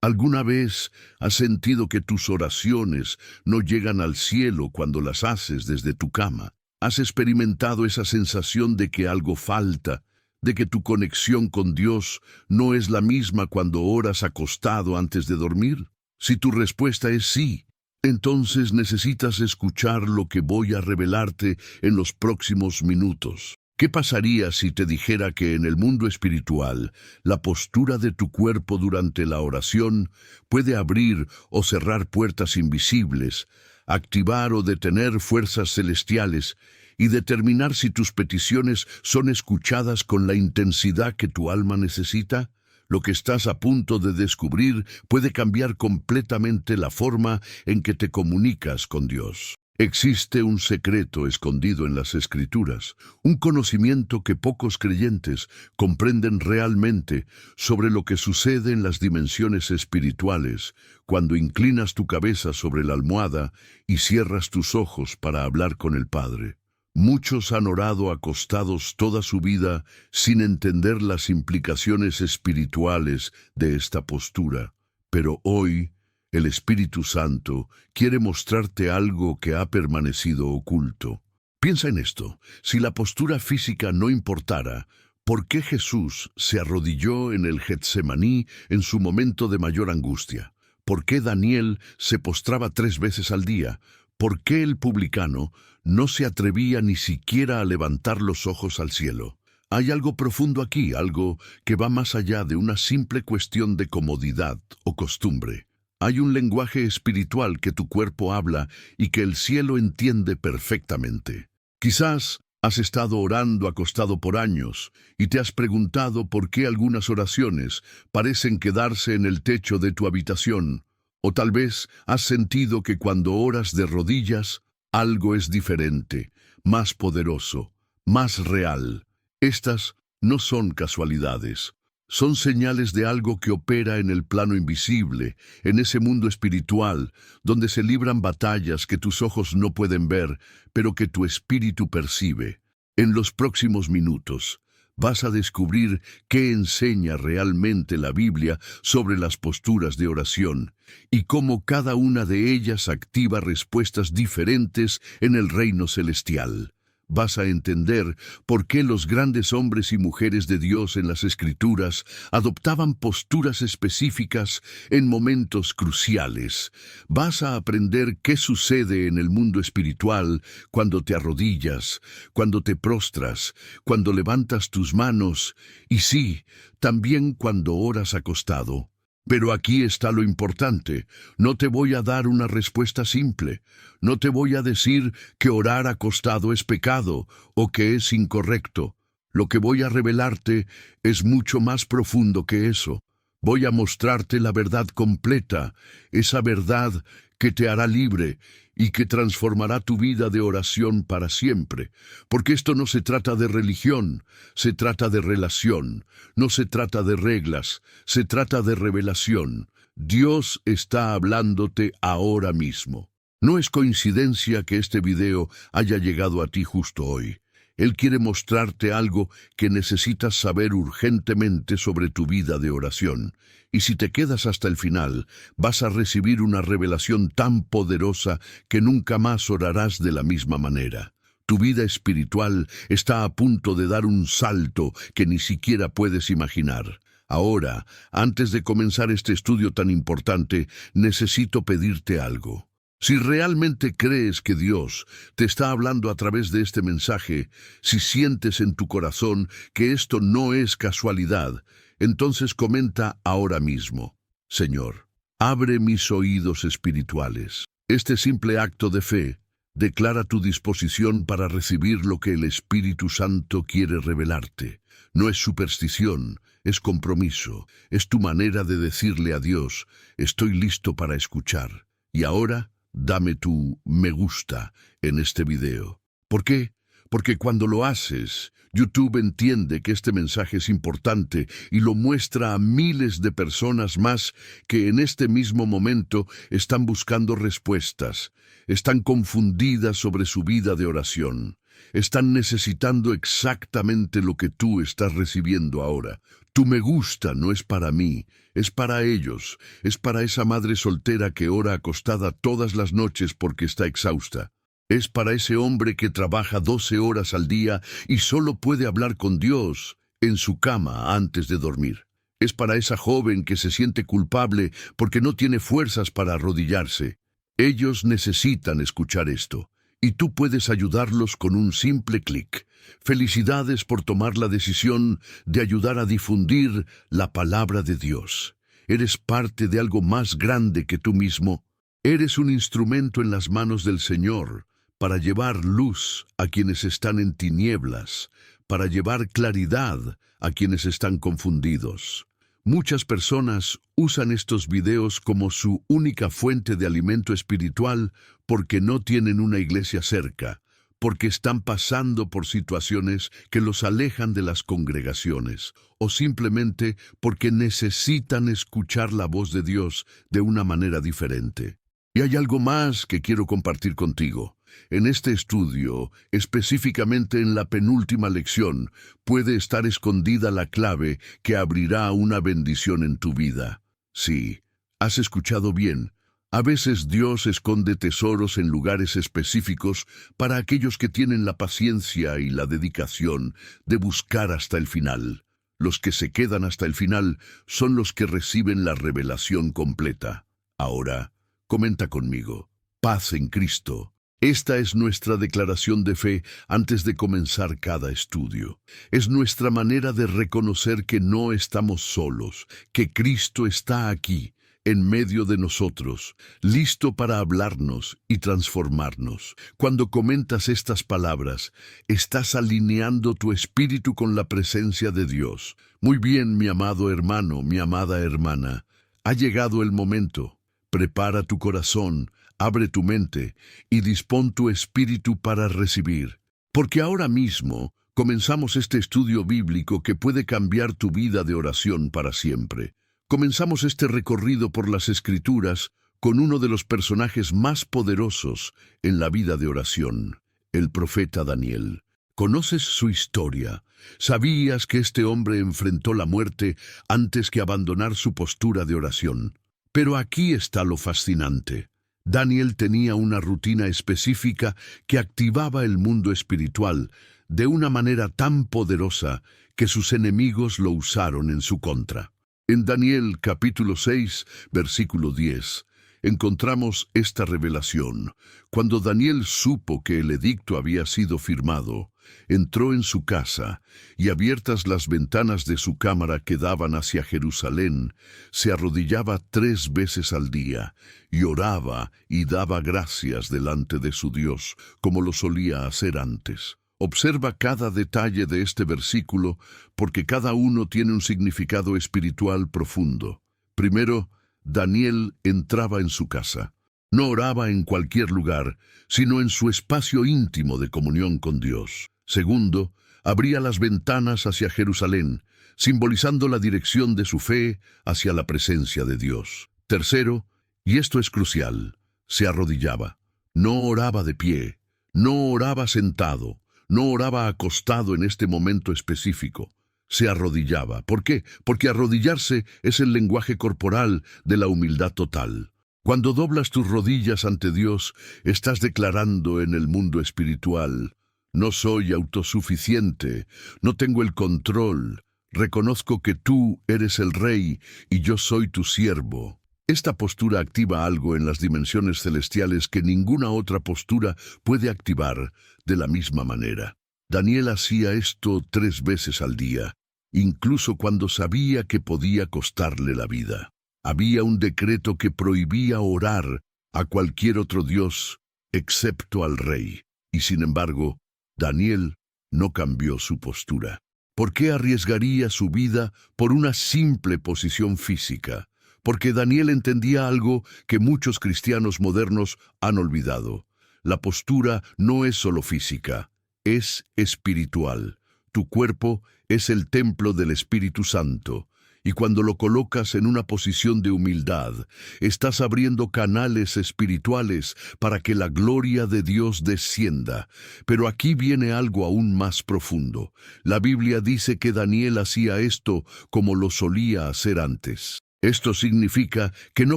¿Alguna vez has sentido que tus oraciones no llegan al cielo cuando las haces desde tu cama? ¿Has experimentado esa sensación de que algo falta, de que tu conexión con Dios no es la misma cuando oras acostado antes de dormir? Si tu respuesta es sí, entonces necesitas escuchar lo que voy a revelarte en los próximos minutos. ¿Qué pasaría si te dijera que en el mundo espiritual, la postura de tu cuerpo durante la oración puede abrir o cerrar puertas invisibles, activar o detener fuerzas celestiales y determinar si tus peticiones son escuchadas con la intensidad que tu alma necesita? Lo que estás a punto de descubrir puede cambiar completamente la forma en que te comunicas con Dios. Existe un secreto escondido en las Escrituras, un conocimiento que pocos creyentes comprenden realmente sobre lo que sucede en las dimensiones espirituales cuando inclinas tu cabeza sobre la almohada y cierras tus ojos para hablar con el Padre. Muchos han orado acostados toda su vida sin entender las implicaciones espirituales de esta postura, pero hoy el Espíritu Santo quiere mostrarte algo que ha permanecido oculto. Piensa en esto: si la postura física no importara, ¿por qué Jesús se arrodilló en el Getsemaní en su momento de mayor angustia? ¿Por qué Daniel se postraba 3 veces al día? ¿Por qué el publicano no se atrevía ni siquiera a levantar los ojos al cielo? Hay algo profundo aquí, algo que va más allá de una simple cuestión de comodidad o costumbre. Hay un lenguaje espiritual que tu cuerpo habla y que el cielo entiende perfectamente. Quizás has estado orando acostado por años y te has preguntado por qué algunas oraciones parecen quedarse en el techo de tu habitación. O tal vez has sentido que cuando oras de rodillas, algo es diferente, más poderoso, más real. Estas no son casualidades. Son señales de algo que opera en el plano invisible, en ese mundo espiritual, donde se libran batallas que tus ojos no pueden ver, pero que tu espíritu percibe. En los próximos minutos, vas a descubrir qué enseña realmente la Biblia sobre las posturas de oración y cómo cada una de ellas activa respuestas diferentes en el reino celestial. Vas a entender por qué los grandes hombres y mujeres de Dios en las Escrituras adoptaban posturas específicas en momentos cruciales. Vas a aprender qué sucede en el mundo espiritual cuando te arrodillas, cuando te prostras, cuando levantas tus manos y sí, también cuando oras acostado. Pero aquí está lo importante: no te voy a dar una respuesta simple. No te voy a decir que orar acostado es pecado o que es incorrecto. Lo que voy a revelarte es mucho más profundo que eso. Voy a mostrarte la verdad completa, esa verdad que te hará libre y que transformará tu vida de oración para siempre. Porque esto no se trata de religión, se trata de relación. No se trata de reglas, se trata de revelación. Dios está hablándote ahora mismo. No es coincidencia que este video haya llegado a ti justo hoy. Él quiere mostrarte algo que necesitas saber urgentemente sobre tu vida de oración. Y si te quedas hasta el final, vas a recibir una revelación tan poderosa que nunca más orarás de la misma manera. Tu vida espiritual está a punto de dar un salto que ni siquiera puedes imaginar. Ahora, antes de comenzar este estudio tan importante, necesito pedirte algo. Si realmente crees que Dios te está hablando a través de este mensaje, si sientes en tu corazón que esto no es casualidad, entonces comenta ahora mismo: Señor, abre mis oídos espirituales. Este simple acto de fe declara tu disposición para recibir lo que el Espíritu Santo quiere revelarte. No es superstición, es compromiso, es tu manera de decirle a Dios: estoy listo para escuchar. Y ahora, dame tu me gusta en este video. ¿Por qué? Porque cuando lo haces, YouTube entiende que este mensaje es importante y lo muestra a miles de personas más que en este mismo momento están buscando respuestas, están confundidas sobre su vida de oración. Están necesitando exactamente lo que tú estás recibiendo ahora. Tu me gusta no es para mí, es para ellos. Es para esa madre soltera que ora acostada todas las noches porque está exhausta. Es para ese hombre que trabaja 12 horas al día y solo puede hablar con Dios en su cama antes de dormir. Es para esa joven que se siente culpable porque no tiene fuerzas para arrodillarse. Ellos necesitan escuchar esto, y tú puedes ayudarlos con un simple clic. Felicidades por tomar la decisión de ayudar a difundir la palabra de Dios. Eres parte de algo más grande que tú mismo. Eres un instrumento en las manos del Señor para llevar luz a quienes están en tinieblas, para llevar claridad a quienes están confundidos. Muchas personas usan estos videos como su única fuente de alimento espiritual porque no tienen una iglesia cerca, porque están pasando por situaciones que los alejan de las congregaciones, o simplemente porque necesitan escuchar la voz de Dios de una manera diferente. Y hay algo más que quiero compartir contigo. En este estudio, específicamente en la penúltima lección, puede estar escondida la clave que abrirá una bendición en tu vida. Sí, has escuchado bien. A veces Dios esconde tesoros en lugares específicos para aquellos que tienen la paciencia y la dedicación de buscar hasta el final. Los que se quedan hasta el final son los que reciben la revelación completa. Ahora, comenta conmigo. Paz en Cristo. Esta es nuestra declaración de fe antes de comenzar cada estudio. Es nuestra manera de reconocer que no estamos solos, que Cristo está aquí, en medio de nosotros, listo para hablarnos y transformarnos. Cuando comentas estas palabras, estás alineando tu espíritu con la presencia de Dios. Muy bien, mi amado hermano, mi amada hermana. Ha llegado el momento. Prepara tu corazón, abre tu mente y dispón tu espíritu para recibir. Porque ahora mismo comenzamos este estudio bíblico que puede cambiar tu vida de oración para siempre. Comenzamos este recorrido por las Escrituras con uno de los personajes más poderosos en la vida de oración, el profeta Daniel. ¿Conoces su historia? ¿Sabías que este hombre enfrentó la muerte antes que abandonar su postura de oración? Pero aquí está lo fascinante. Daniel tenía una rutina específica que activaba el mundo espiritual de una manera tan poderosa que sus enemigos lo usaron en su contra. En Daniel capítulo 6, versículo 10, encontramos esta revelación. Cuando Daniel supo que el edicto había sido firmado, entró en su casa y abiertas las ventanas de su cámara que daban hacia Jerusalén, se arrodillaba 3 veces al día y oraba y daba gracias delante de su Dios, como lo solía hacer antes. Observa cada detalle de este versículo porque cada uno tiene un significado espiritual profundo. Primero, Daniel entraba en su casa. No oraba en cualquier lugar, sino en su espacio íntimo de comunión con Dios. Segundo, abría las ventanas hacia Jerusalén, simbolizando la dirección de su fe hacia la presencia de Dios. Tercero, y esto es crucial, se arrodillaba. No oraba de pie, no oraba sentado, no oraba acostado en este momento específico. Se arrodillaba. ¿Por qué? Porque arrodillarse es el lenguaje corporal de la humildad total. Cuando doblas tus rodillas ante Dios, estás declarando en el mundo espiritual: no soy autosuficiente, no tengo el control, reconozco que tú eres el Rey y yo soy tu siervo. Esta postura activa algo en las dimensiones celestiales que ninguna otra postura puede activar de la misma manera. Daniel hacía esto 3 veces al día, incluso cuando sabía que podía costarle la vida. Había un decreto que prohibía orar a cualquier otro dios excepto al Rey, y sin embargo, Daniel no cambió su postura. ¿Por qué arriesgaría su vida por una simple posición física? Porque Daniel entendía algo que muchos cristianos modernos han olvidado. La postura no es solo física, es espiritual. Tu cuerpo es el templo del Espíritu Santo, Y cuando lo colocas en una posición de humildad, estás abriendo canales espirituales para que la gloria de Dios descienda. Pero aquí viene algo aún más profundo. La Biblia dice que Daniel hacía esto como lo solía hacer antes. Esto significa que no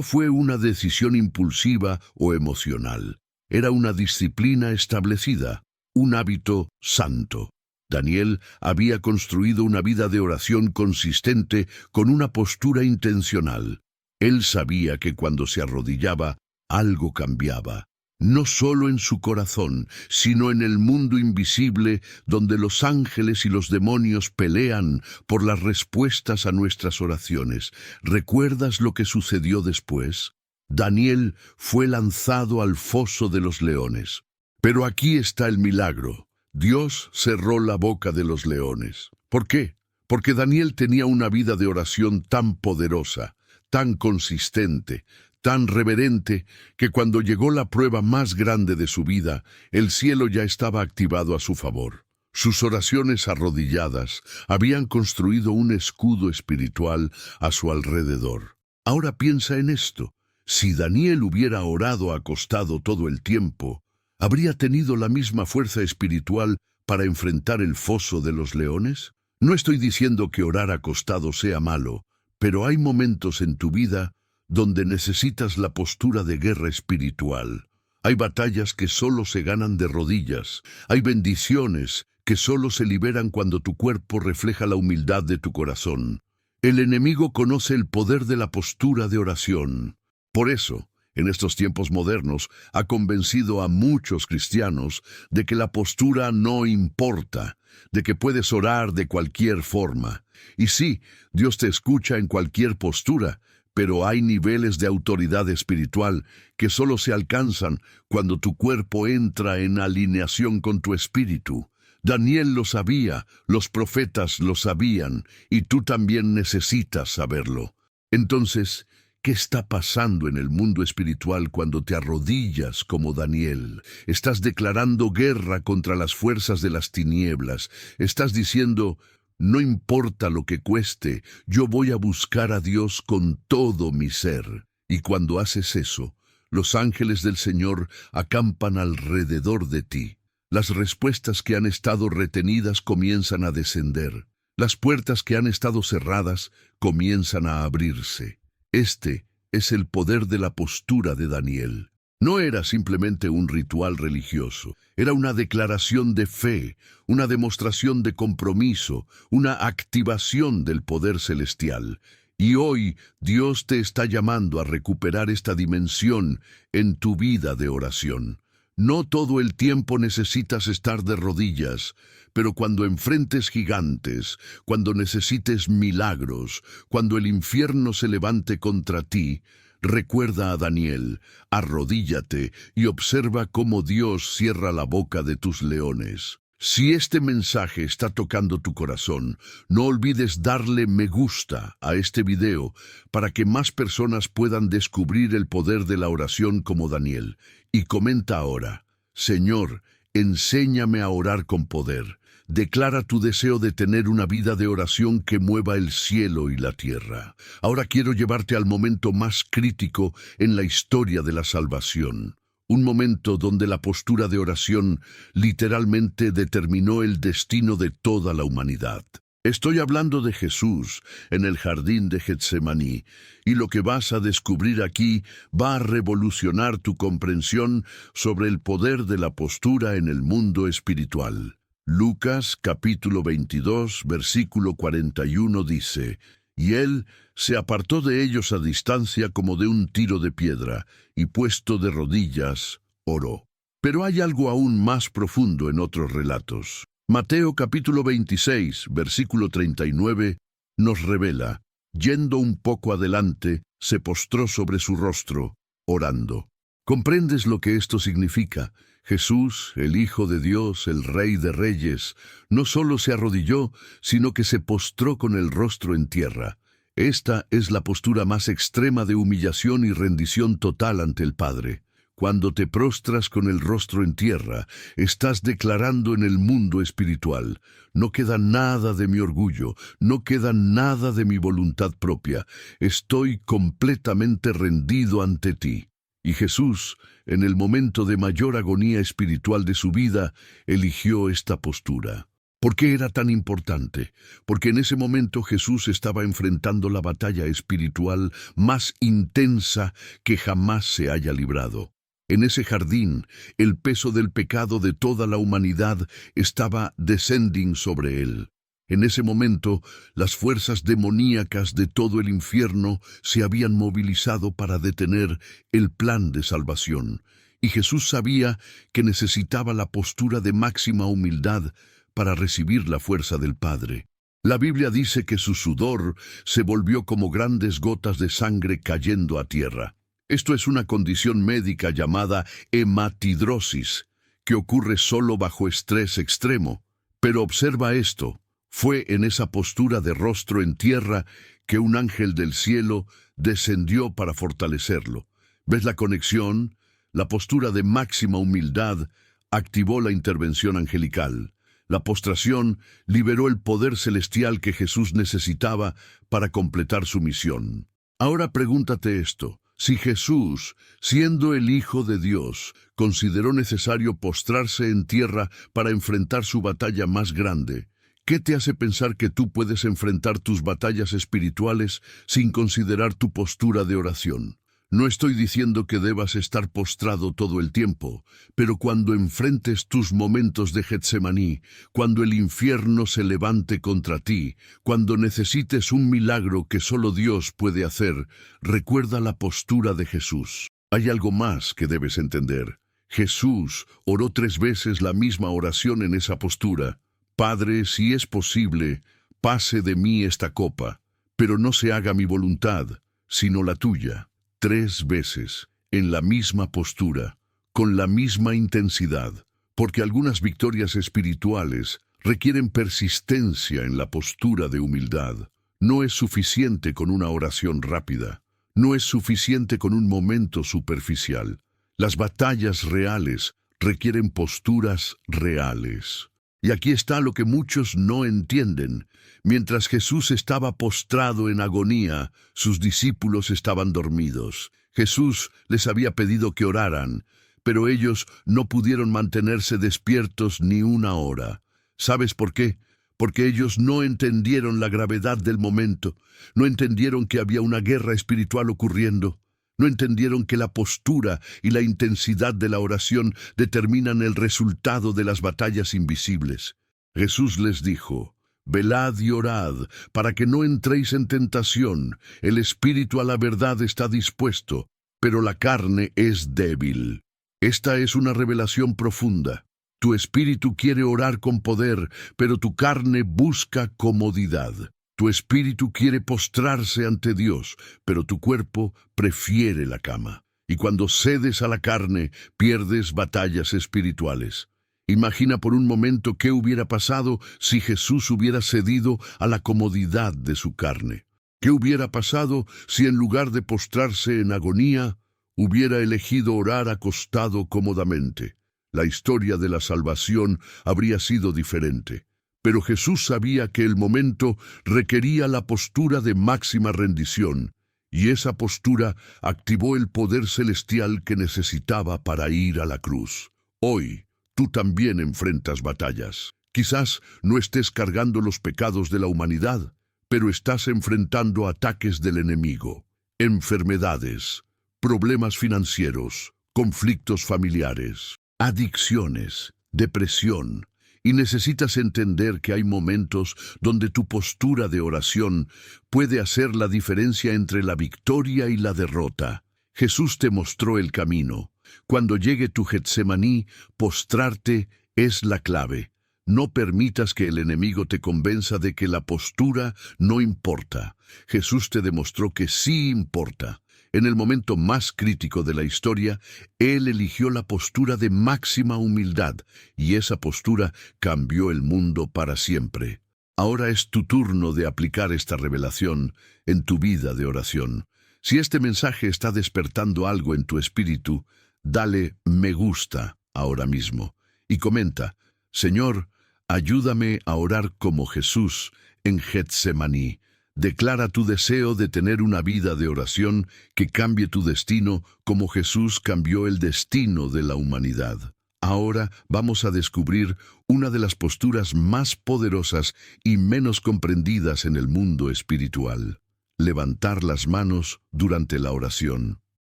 fue una decisión impulsiva o emocional. Era una disciplina establecida, un hábito santo. Daniel había construido una vida de oración consistente con una postura intencional. Él sabía que cuando se arrodillaba, algo cambiaba, no solo en su corazón, sino en el mundo invisible donde los ángeles y los demonios pelean por las respuestas a nuestras oraciones. ¿Recuerdas lo que sucedió después? Daniel fue lanzado al foso de los leones. Pero aquí está el milagro. Dios cerró la boca de los leones. ¿Por qué? Porque Daniel tenía una vida de oración tan poderosa, tan consistente, tan reverente, que cuando llegó la prueba más grande de su vida, el cielo ya estaba activado a su favor. Sus oraciones arrodilladas habían construido un escudo espiritual a su alrededor. Ahora piensa en esto. Si Daniel hubiera orado acostado todo el tiempo, ¿habría tenido la misma fuerza espiritual para enfrentar el foso de los leones? No estoy diciendo que orar acostado sea malo, pero hay momentos en tu vida donde necesitas la postura de guerra espiritual. Hay batallas que solo se ganan de rodillas. Hay bendiciones que solo se liberan cuando tu cuerpo refleja la humildad de tu corazón. El enemigo conoce el poder de la postura de oración. Por eso, en estos tiempos modernos, ha convencido a muchos cristianos de que la postura no importa, de que puedes orar de cualquier forma. Y sí, Dios te escucha en cualquier postura, pero hay niveles de autoridad espiritual que solo se alcanzan cuando tu cuerpo entra en alineación con tu espíritu. Daniel lo sabía, los profetas lo sabían, y tú también necesitas saberlo. Entonces, ¿qué está pasando en el mundo espiritual cuando te arrodillas como Daniel? Estás declarando guerra contra las fuerzas de las tinieblas. Estás diciendo, no importa lo que cueste, yo voy a buscar a Dios con todo mi ser. Y cuando haces eso, los ángeles del Señor acampan alrededor de ti. Las respuestas que han estado retenidas comienzan a descender. Las puertas que han estado cerradas comienzan a abrirse. Este es el poder de la postura de Daniel. No era simplemente un ritual religioso, era una declaración de fe, una demostración de compromiso, una activación del poder celestial. Y hoy Dios te está llamando a recuperar esta dimensión en tu vida de oración. No todo el tiempo necesitas estar de rodillas, pero cuando enfrentes gigantes, cuando necesites milagros, cuando el infierno se levante contra ti, recuerda a Daniel, arrodíllate y observa cómo Dios cierra la boca de tus leones. Si este mensaje está tocando tu corazón, no olvides darle me gusta a este video para que más personas puedan descubrir el poder de la oración como Daniel. Y comenta ahora, Señor, enséñame a orar con poder. Declara tu deseo de tener una vida de oración que mueva el cielo y la tierra. Ahora quiero llevarte al momento más crítico en la historia de la salvación. Un momento donde la postura de oración literalmente determinó el destino de toda la humanidad. Estoy hablando de Jesús en el jardín de Getsemaní, y lo que vas a descubrir aquí va a revolucionar tu comprensión sobre el poder de la postura en el mundo espiritual. Lucas capítulo 22, versículo 41 dice, «Y él se apartó de ellos a distancia como de un tiro de piedra, y puesto de rodillas, oró». Pero hay algo aún más profundo en otros relatos. Mateo capítulo 26, versículo 39, nos revela, yendo un poco adelante, se postró sobre su rostro, orando. ¿Comprendes lo que esto significa? Jesús, el Hijo de Dios, el Rey de Reyes, no solo se arrodilló, sino que se postró con el rostro en tierra. Esta es la postura más extrema de humillación y rendición total ante el Padre. Cuando te prostras con el rostro en tierra, estás declarando en el mundo espiritual: no queda nada de mi orgullo, no queda nada de mi voluntad propia, estoy completamente rendido ante ti. Y Jesús, en el momento de mayor agonía espiritual de su vida, eligió esta postura. ¿Por qué era tan importante? Porque en ese momento Jesús estaba enfrentando la batalla espiritual más intensa que jamás se haya librado. En ese jardín, el peso del pecado de toda la humanidad estaba descending sobre él. En ese momento, las fuerzas demoníacas de todo el infierno se habían movilizado para detener el plan de salvación. Y Jesús sabía que necesitaba la postura de máxima humildad para recibir la fuerza del Padre. La Biblia dice que su sudor se volvió como grandes gotas de sangre cayendo a tierra. Esto es una condición médica llamada hematidrosis, que ocurre solo bajo estrés extremo. Pero observa esto: fue en esa postura de rostro en tierra que un ángel del cielo descendió para fortalecerlo. ¿Ves la conexión? La postura de máxima humildad activó la intervención angelical. La postración liberó el poder celestial que Jesús necesitaba para completar su misión. Ahora pregúntate esto: si Jesús, siendo el Hijo de Dios, consideró necesario postrarse en tierra para enfrentar su batalla más grande, ¿qué te hace pensar que tú puedes enfrentar tus batallas espirituales sin considerar tu postura de oración? No estoy diciendo que debas estar postrado todo el tiempo, pero cuando enfrentes tus momentos de Getsemaní, cuando el infierno se levante contra ti, cuando necesites un milagro que solo Dios puede hacer, recuerda la postura de Jesús. Hay algo más que debes entender. Jesús oró 3 veces la misma oración en esa postura: Padre, si es posible, pase de mí esta copa, pero no se haga mi voluntad, sino la tuya. 3 veces, en la misma postura, con la misma intensidad, porque algunas victorias espirituales requieren persistencia en la postura de humildad. No es suficiente con una oración rápida, no es suficiente con un momento superficial. Las batallas reales requieren posturas reales. Y aquí está lo que muchos no entienden. Mientras Jesús estaba postrado en agonía, sus discípulos estaban dormidos. Jesús les había pedido que oraran, pero ellos no pudieron mantenerse despiertos ni una hora. ¿Sabes por qué? Porque ellos no entendieron la gravedad del momento, no entendieron que había una guerra espiritual ocurriendo. No entendieron que la postura y la intensidad de la oración determinan el resultado de las batallas invisibles. Jesús les dijo: velad y orad, para que no entréis en tentación. El espíritu a la verdad está dispuesto, pero la carne es débil. Esta es una revelación profunda. Tu espíritu quiere orar con poder, pero tu carne busca comodidad. Tu espíritu quiere postrarse ante Dios, pero tu cuerpo prefiere la cama. Y cuando cedes a la carne, pierdes batallas espirituales. Imagina por un momento qué hubiera pasado si Jesús hubiera cedido a la comodidad de su carne. ¿Qué hubiera pasado si en lugar de postrarse en agonía, hubiera elegido orar acostado cómodamente? La historia de la salvación habría sido diferente. Pero Jesús sabía que el momento requería la postura de máxima rendición, y esa postura activó el poder celestial que necesitaba para ir a la cruz. Hoy, tú también enfrentas batallas. Quizás no estés cargando los pecados de la humanidad, pero estás enfrentando ataques del enemigo, enfermedades, problemas financieros, conflictos familiares, adicciones, depresión. Y necesitas entender que hay momentos donde tu postura de oración puede hacer la diferencia entre la victoria y la derrota. Jesús te mostró el camino. Cuando llegue tu Getsemaní, postrarte es la clave. No permitas que el enemigo te convenza de que la postura no importa. Jesús te demostró que sí importa. En el momento más crítico de la historia, Él eligió la postura de máxima humildad, y esa postura cambió el mundo para siempre. Ahora es tu turno de aplicar esta revelación en tu vida de oración. Si este mensaje está despertando algo en tu espíritu, Dale me gusta ahora mismo y comenta: Señor, ayúdame a orar como Jesús en Getsemaní. Declara tu deseo de tener una vida de oración que cambie tu destino como Jesús cambió el destino de la humanidad. Ahora vamos a descubrir una de las posturas más poderosas y menos comprendidas en el mundo espiritual: levantar las manos durante la oración.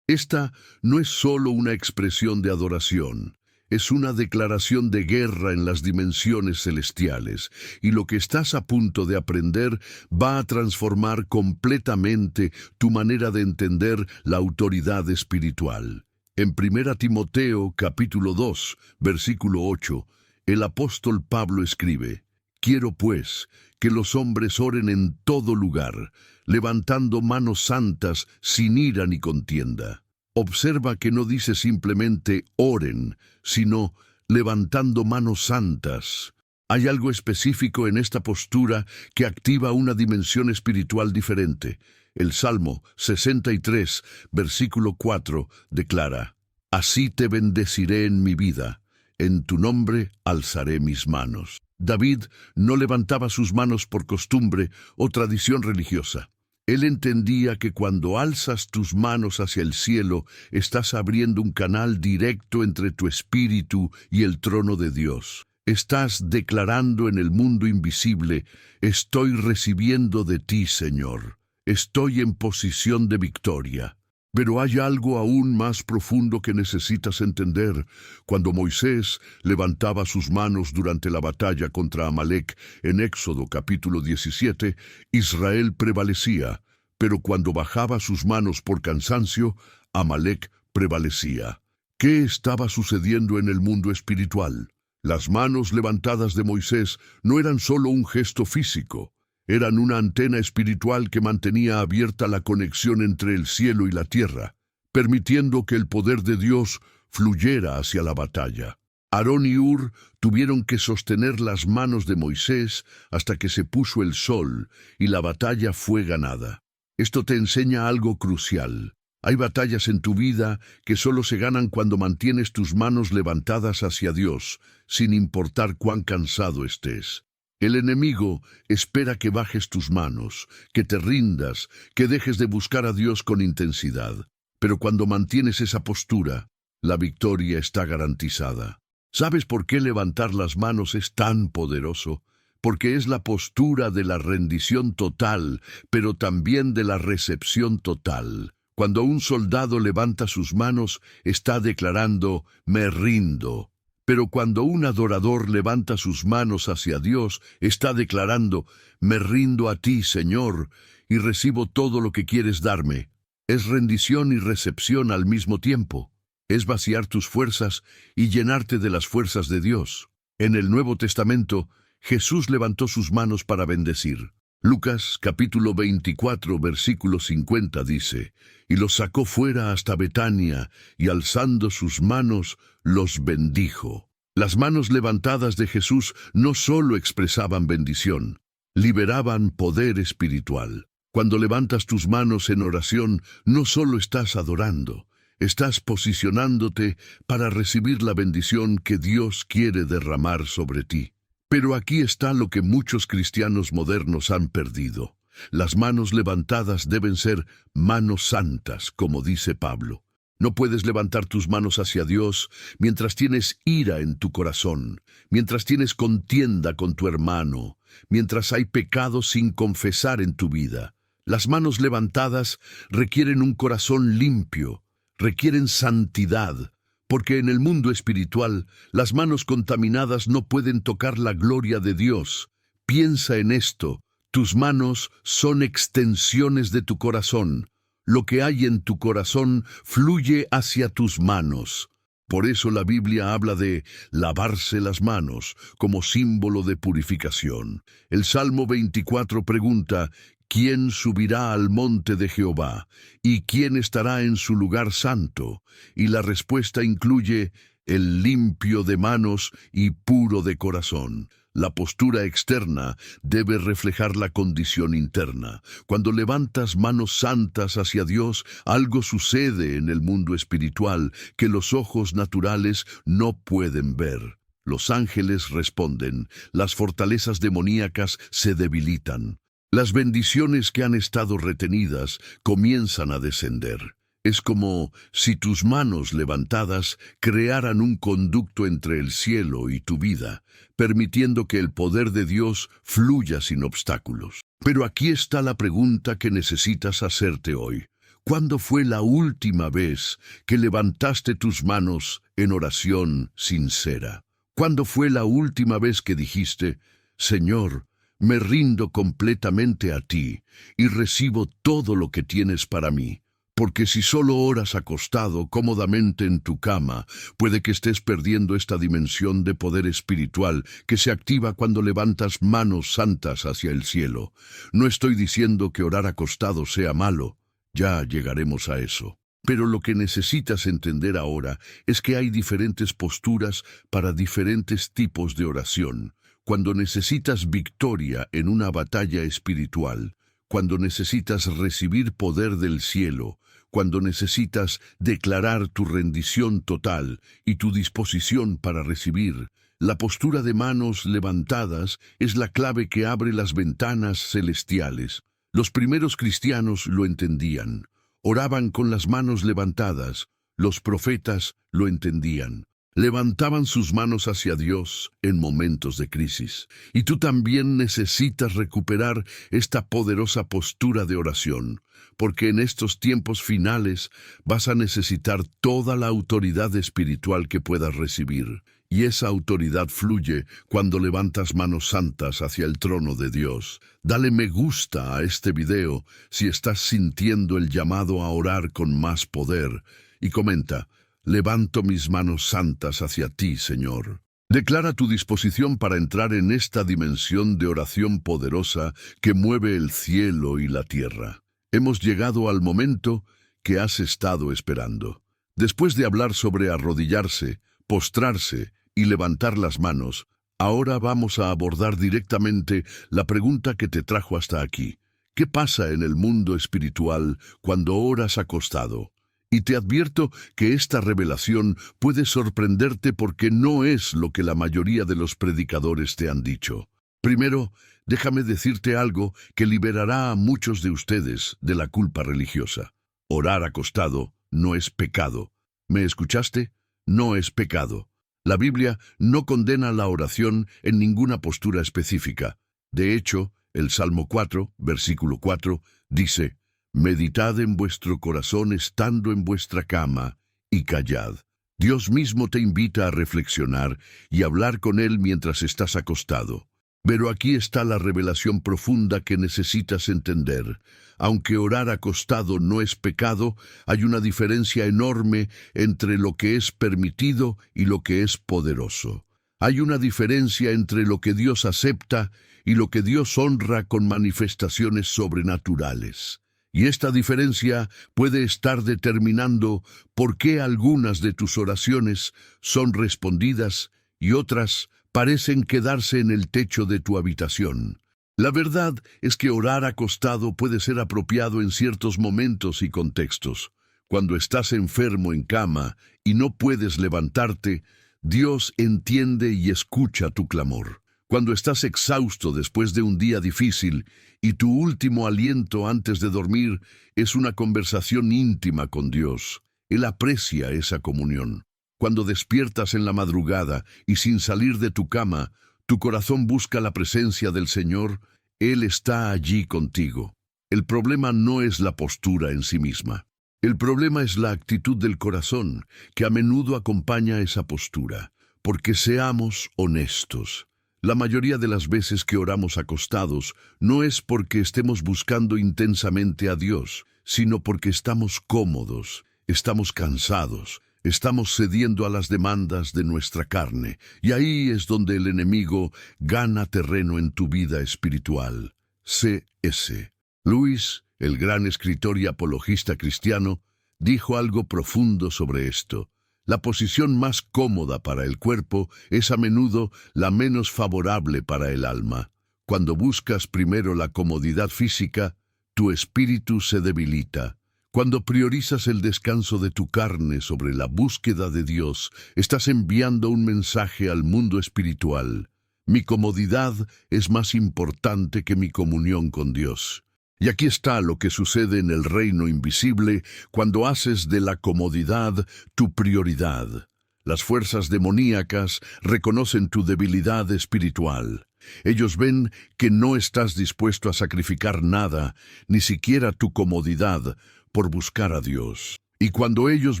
Esta no es solo una expresión de adoración, es una declaración de guerra en las dimensiones celestiales, y lo que estás a punto de aprender va a transformar completamente tu manera de entender la autoridad espiritual. En 1 Timoteo capítulo 2, versículo 8, el apóstol Pablo escribe: Quiero pues que los hombres oren en todo lugar, levantando manos santas sin ira ni contienda. Observa que no dice simplemente oren, sino levantando manos santas. Hay algo específico en esta postura que activa una dimensión espiritual diferente. El Salmo 63, versículo 4, declara: Así te bendeciré en mi vida, en tu nombre alzaré mis manos. David no levantaba sus manos por costumbre o tradición religiosa. Él entendía que cuando alzas tus manos hacia el cielo, estás abriendo un canal directo entre tu espíritu y el trono de Dios. Estás declarando en el mundo invisible: estoy recibiendo de ti, Señor. Estoy en posición de victoria. Pero hay algo aún más profundo que necesitas entender. Cuando Moisés levantaba sus manos durante la batalla contra Amalek en Éxodo capítulo 17, Israel prevalecía, pero cuando bajaba sus manos por cansancio, Amalek prevalecía. ¿Qué estaba sucediendo en el mundo espiritual? Las manos levantadas de Moisés no eran solo un gesto físico. Eran una antena espiritual que mantenía abierta la conexión entre el cielo y la tierra, permitiendo que el poder de Dios fluyera hacia la batalla. Aarón y Hur tuvieron que sostener las manos de Moisés hasta que se puso el sol y la batalla fue ganada. Esto te enseña algo crucial. Hay batallas en tu vida que solo se ganan cuando mantienes tus manos levantadas hacia Dios, sin importar cuán cansado estés. El enemigo espera que bajes tus manos, que te rindas, que dejes de buscar a Dios con intensidad. Pero cuando mantienes esa postura, la victoria está garantizada. ¿Sabes por qué levantar las manos es tan poderoso? Porque es la postura de la rendición total, pero también de la recepción total. Cuando un soldado levanta sus manos, está declarando: me rindo. Pero cuando un adorador levanta sus manos hacia Dios, está declarando: me rindo a ti, Señor, y recibo todo lo que quieres darme. Es rendición y recepción al mismo tiempo. Es vaciar tus fuerzas y llenarte de las fuerzas de Dios. En el Nuevo Testamento, Jesús levantó sus manos para bendecir. Lucas capítulo 24, versículo 50 dice: y los sacó fuera hasta Betania, y alzando sus manos, los bendijo. Las manos levantadas de Jesús no solo expresaban bendición, liberaban poder espiritual. Cuando levantas tus manos en oración, no solo estás adorando, estás posicionándote para recibir la bendición que Dios quiere derramar sobre ti. Pero aquí está lo que muchos cristianos modernos han perdido. Las manos levantadas deben ser manos santas, como dice Pablo. No puedes levantar tus manos hacia Dios mientras tienes ira en tu corazón, mientras tienes contienda con tu hermano, mientras hay pecado sin confesar en tu vida. Las manos levantadas requieren un corazón limpio, requieren santidad, porque en el mundo espiritual las manos contaminadas no pueden tocar la gloria de Dios. Piensa en esto: tus manos son extensiones de tu corazón. Lo que hay en tu corazón fluye hacia tus manos. Por eso la Biblia habla de lavarse las manos como símbolo de purificación. El Salmo 24 pregunta: ¿quién subirá al monte de Jehová? ¿Y quién estará en su lugar santo? Y la respuesta incluye: el limpio de manos y puro de corazón. La postura externa debe reflejar la condición interna. Cuando levantas manos santas hacia Dios, algo sucede en el mundo espiritual que los ojos naturales no pueden ver. Los ángeles responden, las fortalezas demoníacas se debilitan. Las bendiciones que han estado retenidas comienzan a descender. Es como si tus manos levantadas crearan un conducto entre el cielo y tu vida, permitiendo que el poder de Dios fluya sin obstáculos. Pero aquí está la pregunta que necesitas hacerte hoy. ¿Cuándo fue la última vez que levantaste tus manos en oración sincera? ¿Cuándo fue la última vez que dijiste, Señor, me rindo completamente a ti y recibo todo lo que tienes para mí? Porque si solo oras acostado cómodamente en tu cama, puede que estés perdiendo esta dimensión de poder espiritual que se activa cuando levantas manos santas hacia el cielo. No estoy diciendo que orar acostado sea malo, ya llegaremos a eso. Pero lo que necesitas entender ahora es que hay diferentes posturas para diferentes tipos de oración. Cuando necesitas victoria en una batalla espiritual, cuando necesitas recibir poder del cielo, cuando necesitas declarar tu rendición total y tu disposición para recibir, la postura de manos levantadas es la clave que abre las ventanas celestiales. Los primeros cristianos lo entendían. Oraban con las manos levantadas. Los profetas lo entendían. Levantaban sus manos hacia Dios en momentos de crisis. Y tú también necesitas recuperar esta poderosa postura de oración, porque en estos tiempos finales vas a necesitar toda la autoridad espiritual que puedas recibir. Y esa autoridad fluye cuando levantas manos santas hacia el trono de Dios. Dale me gusta a este video si estás sintiendo el llamado a orar con más poder. Y comenta, levanto mis manos santas hacia ti, Señor. Declara tu disposición para entrar en esta dimensión de oración poderosa que mueve el cielo y la tierra. Hemos llegado al momento que has estado esperando. Después de hablar sobre arrodillarse, postrarse y levantar las manos, ahora vamos a abordar directamente la pregunta que te trajo hasta aquí. ¿Qué pasa en el mundo espiritual cuando oras acostado? Y te advierto que esta revelación puede sorprenderte porque no es lo que la mayoría de los predicadores te han dicho. Primero, déjame decirte algo que liberará a muchos de ustedes de la culpa religiosa. Orar acostado no es pecado. ¿Me escuchaste? No es pecado. La Biblia no condena la oración en ninguna postura específica. De hecho, el Salmo 4, versículo 4, dice, «Meditad en vuestro corazón estando en vuestra cama y callad». Dios mismo te invita a reflexionar y hablar con Él mientras estás acostado. Pero aquí está la revelación profunda que necesitas entender. Aunque orar acostado no es pecado, hay una diferencia enorme entre lo que es permitido y lo que es poderoso. Hay una diferencia entre lo que Dios acepta y lo que Dios honra con manifestaciones sobrenaturales. Y esta diferencia puede estar determinando por qué algunas de tus oraciones son respondidas y otras parecen quedarse en el techo de tu habitación. La verdad es que orar acostado puede ser apropiado en ciertos momentos y contextos. Cuando estás enfermo en cama y no puedes levantarte, Dios entiende y escucha tu clamor. Cuando estás exhausto después de un día difícil y tu último aliento antes de dormir es una conversación íntima con Dios, Él aprecia esa comunión. Cuando despiertas en la madrugada y sin salir de tu cama, tu corazón busca la presencia del Señor, Él está allí contigo. El problema no es la postura en sí misma. El problema es la actitud del corazón, que a menudo acompaña esa postura. Porque seamos honestos. La mayoría de las veces que oramos acostados no es porque estemos buscando intensamente a Dios, sino porque estamos cómodos, estamos cansados, estamos cediendo a las demandas de nuestra carne, y ahí es donde el enemigo gana terreno en tu vida espiritual. C.S. Lewis, el gran escritor y apologista cristiano, dijo algo profundo sobre esto. La posición más cómoda para el cuerpo es a menudo la menos favorable para el alma. Cuando buscas primero la comodidad física, tu espíritu se debilita. Cuando priorizas el descanso de tu carne sobre la búsqueda de Dios, estás enviando un mensaje al mundo espiritual. Mi comodidad es más importante que mi comunión con Dios. Y aquí está lo que sucede en el reino invisible cuando haces de la comodidad tu prioridad. Las fuerzas demoníacas reconocen tu debilidad espiritual. Ellos ven que no estás dispuesto a sacrificar nada, ni siquiera tu comodidad, por buscar a Dios. Y cuando ellos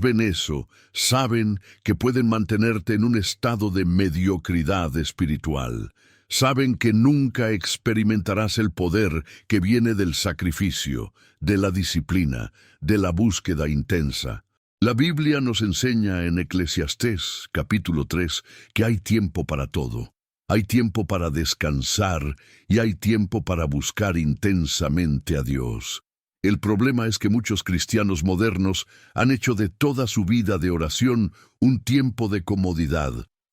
ven eso, saben que pueden mantenerte en un estado de mediocridad espiritual. Saben que nunca experimentarás el poder que viene del sacrificio, de la disciplina, de la búsqueda intensa. La Biblia nos enseña en Eclesiastés, capítulo 3, que hay tiempo para todo. Hay tiempo para descansar y hay tiempo para buscar intensamente a Dios. El problema es que muchos cristianos modernos han hecho de toda su vida de oración un tiempo de comodidad,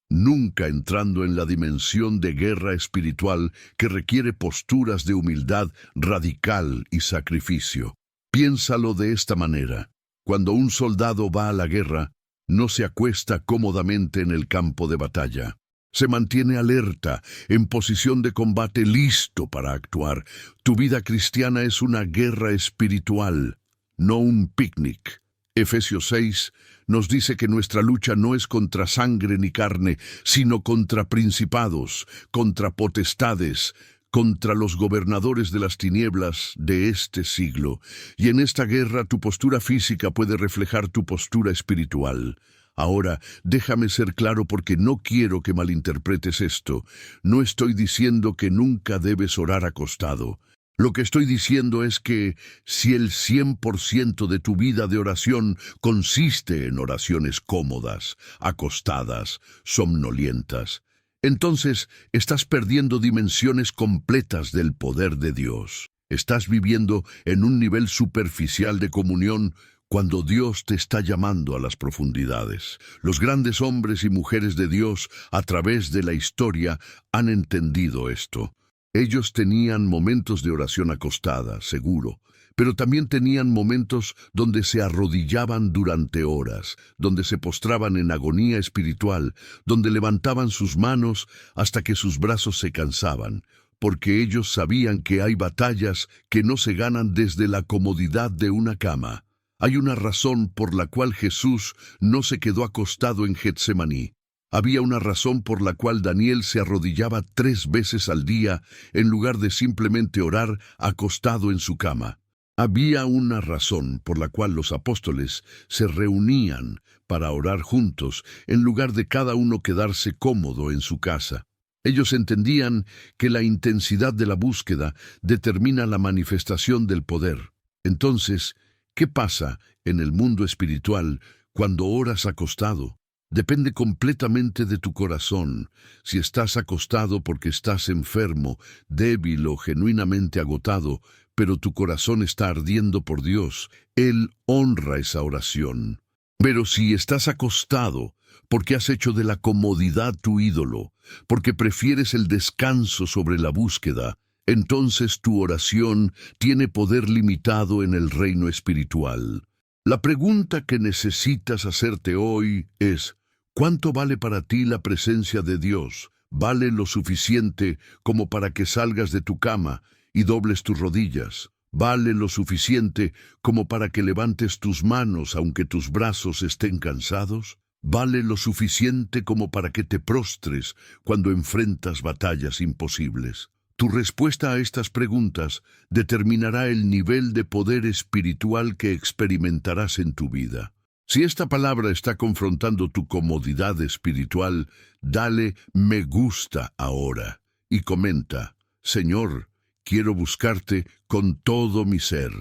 nunca entrando en la dimensión de guerra espiritual que requiere posturas de humildad radical y sacrificio. Piénsalo de esta manera. Cuando un soldado va a la guerra, no se acuesta cómodamente en el campo de batalla. Se mantiene alerta, en posición de combate, listo para actuar. Tu vida cristiana es una guerra espiritual, no un picnic. Efesios 6 nos dice que nuestra lucha no es contra sangre ni carne, sino contra principados, contra potestades, contra los gobernadores de las tinieblas de este siglo. Y en esta guerra tu postura física puede reflejar tu postura espiritual. Ahora, déjame ser claro porque no quiero que malinterpretes esto. No estoy diciendo que nunca debes orar acostado. Lo que estoy diciendo es que si el 100% de tu vida de oración consiste en oraciones cómodas, acostadas, somnolientas, entonces estás perdiendo dimensiones completas del poder de Dios. Estás viviendo en un nivel superficial de comunión cuando Dios te está llamando a las profundidades. Los grandes hombres y mujeres de Dios a través de la historia han entendido esto. Ellos tenían momentos de oración acostada, seguro, pero también tenían momentos donde se arrodillaban durante horas, donde se postraban en agonía espiritual, donde levantaban sus manos hasta que sus brazos se cansaban, porque ellos sabían que hay batallas que no se ganan desde la comodidad de una cama. Hay una razón por la cual Jesús no se quedó acostado en Getsemaní. Había una razón por la cual Daniel se arrodillaba 3 veces al día en lugar de simplemente orar acostado en su cama. Había una razón por la cual los apóstoles se reunían para orar juntos en lugar de cada uno quedarse cómodo en su casa. Ellos entendían que la intensidad de la búsqueda determina la manifestación del poder. Entonces, ¿qué pasa en el mundo espiritual cuando oras acostado? Depende completamente de tu corazón. Si estás acostado porque estás enfermo, débil o genuinamente agotado, pero tu corazón está ardiendo por Dios, Él honra esa oración. Pero si estás acostado porque has hecho de la comodidad tu ídolo, porque prefieres el descanso sobre la búsqueda, entonces tu oración tiene poder limitado en el reino espiritual. La pregunta que necesitas hacerte hoy es: ¿cuánto vale para ti la presencia de Dios? ¿Vale lo suficiente como para que salgas de tu cama y dobles tus rodillas? ¿Vale lo suficiente como para que levantes tus manos aunque tus brazos estén cansados? ¿Vale lo suficiente como para que te prostres cuando enfrentas batallas imposibles? Tu respuesta a estas preguntas determinará el nivel de poder espiritual que experimentarás en tu vida. Si esta palabra está confrontando tu comodidad espiritual, dale me gusta ahora y comenta: Señor, quiero buscarte con todo mi ser.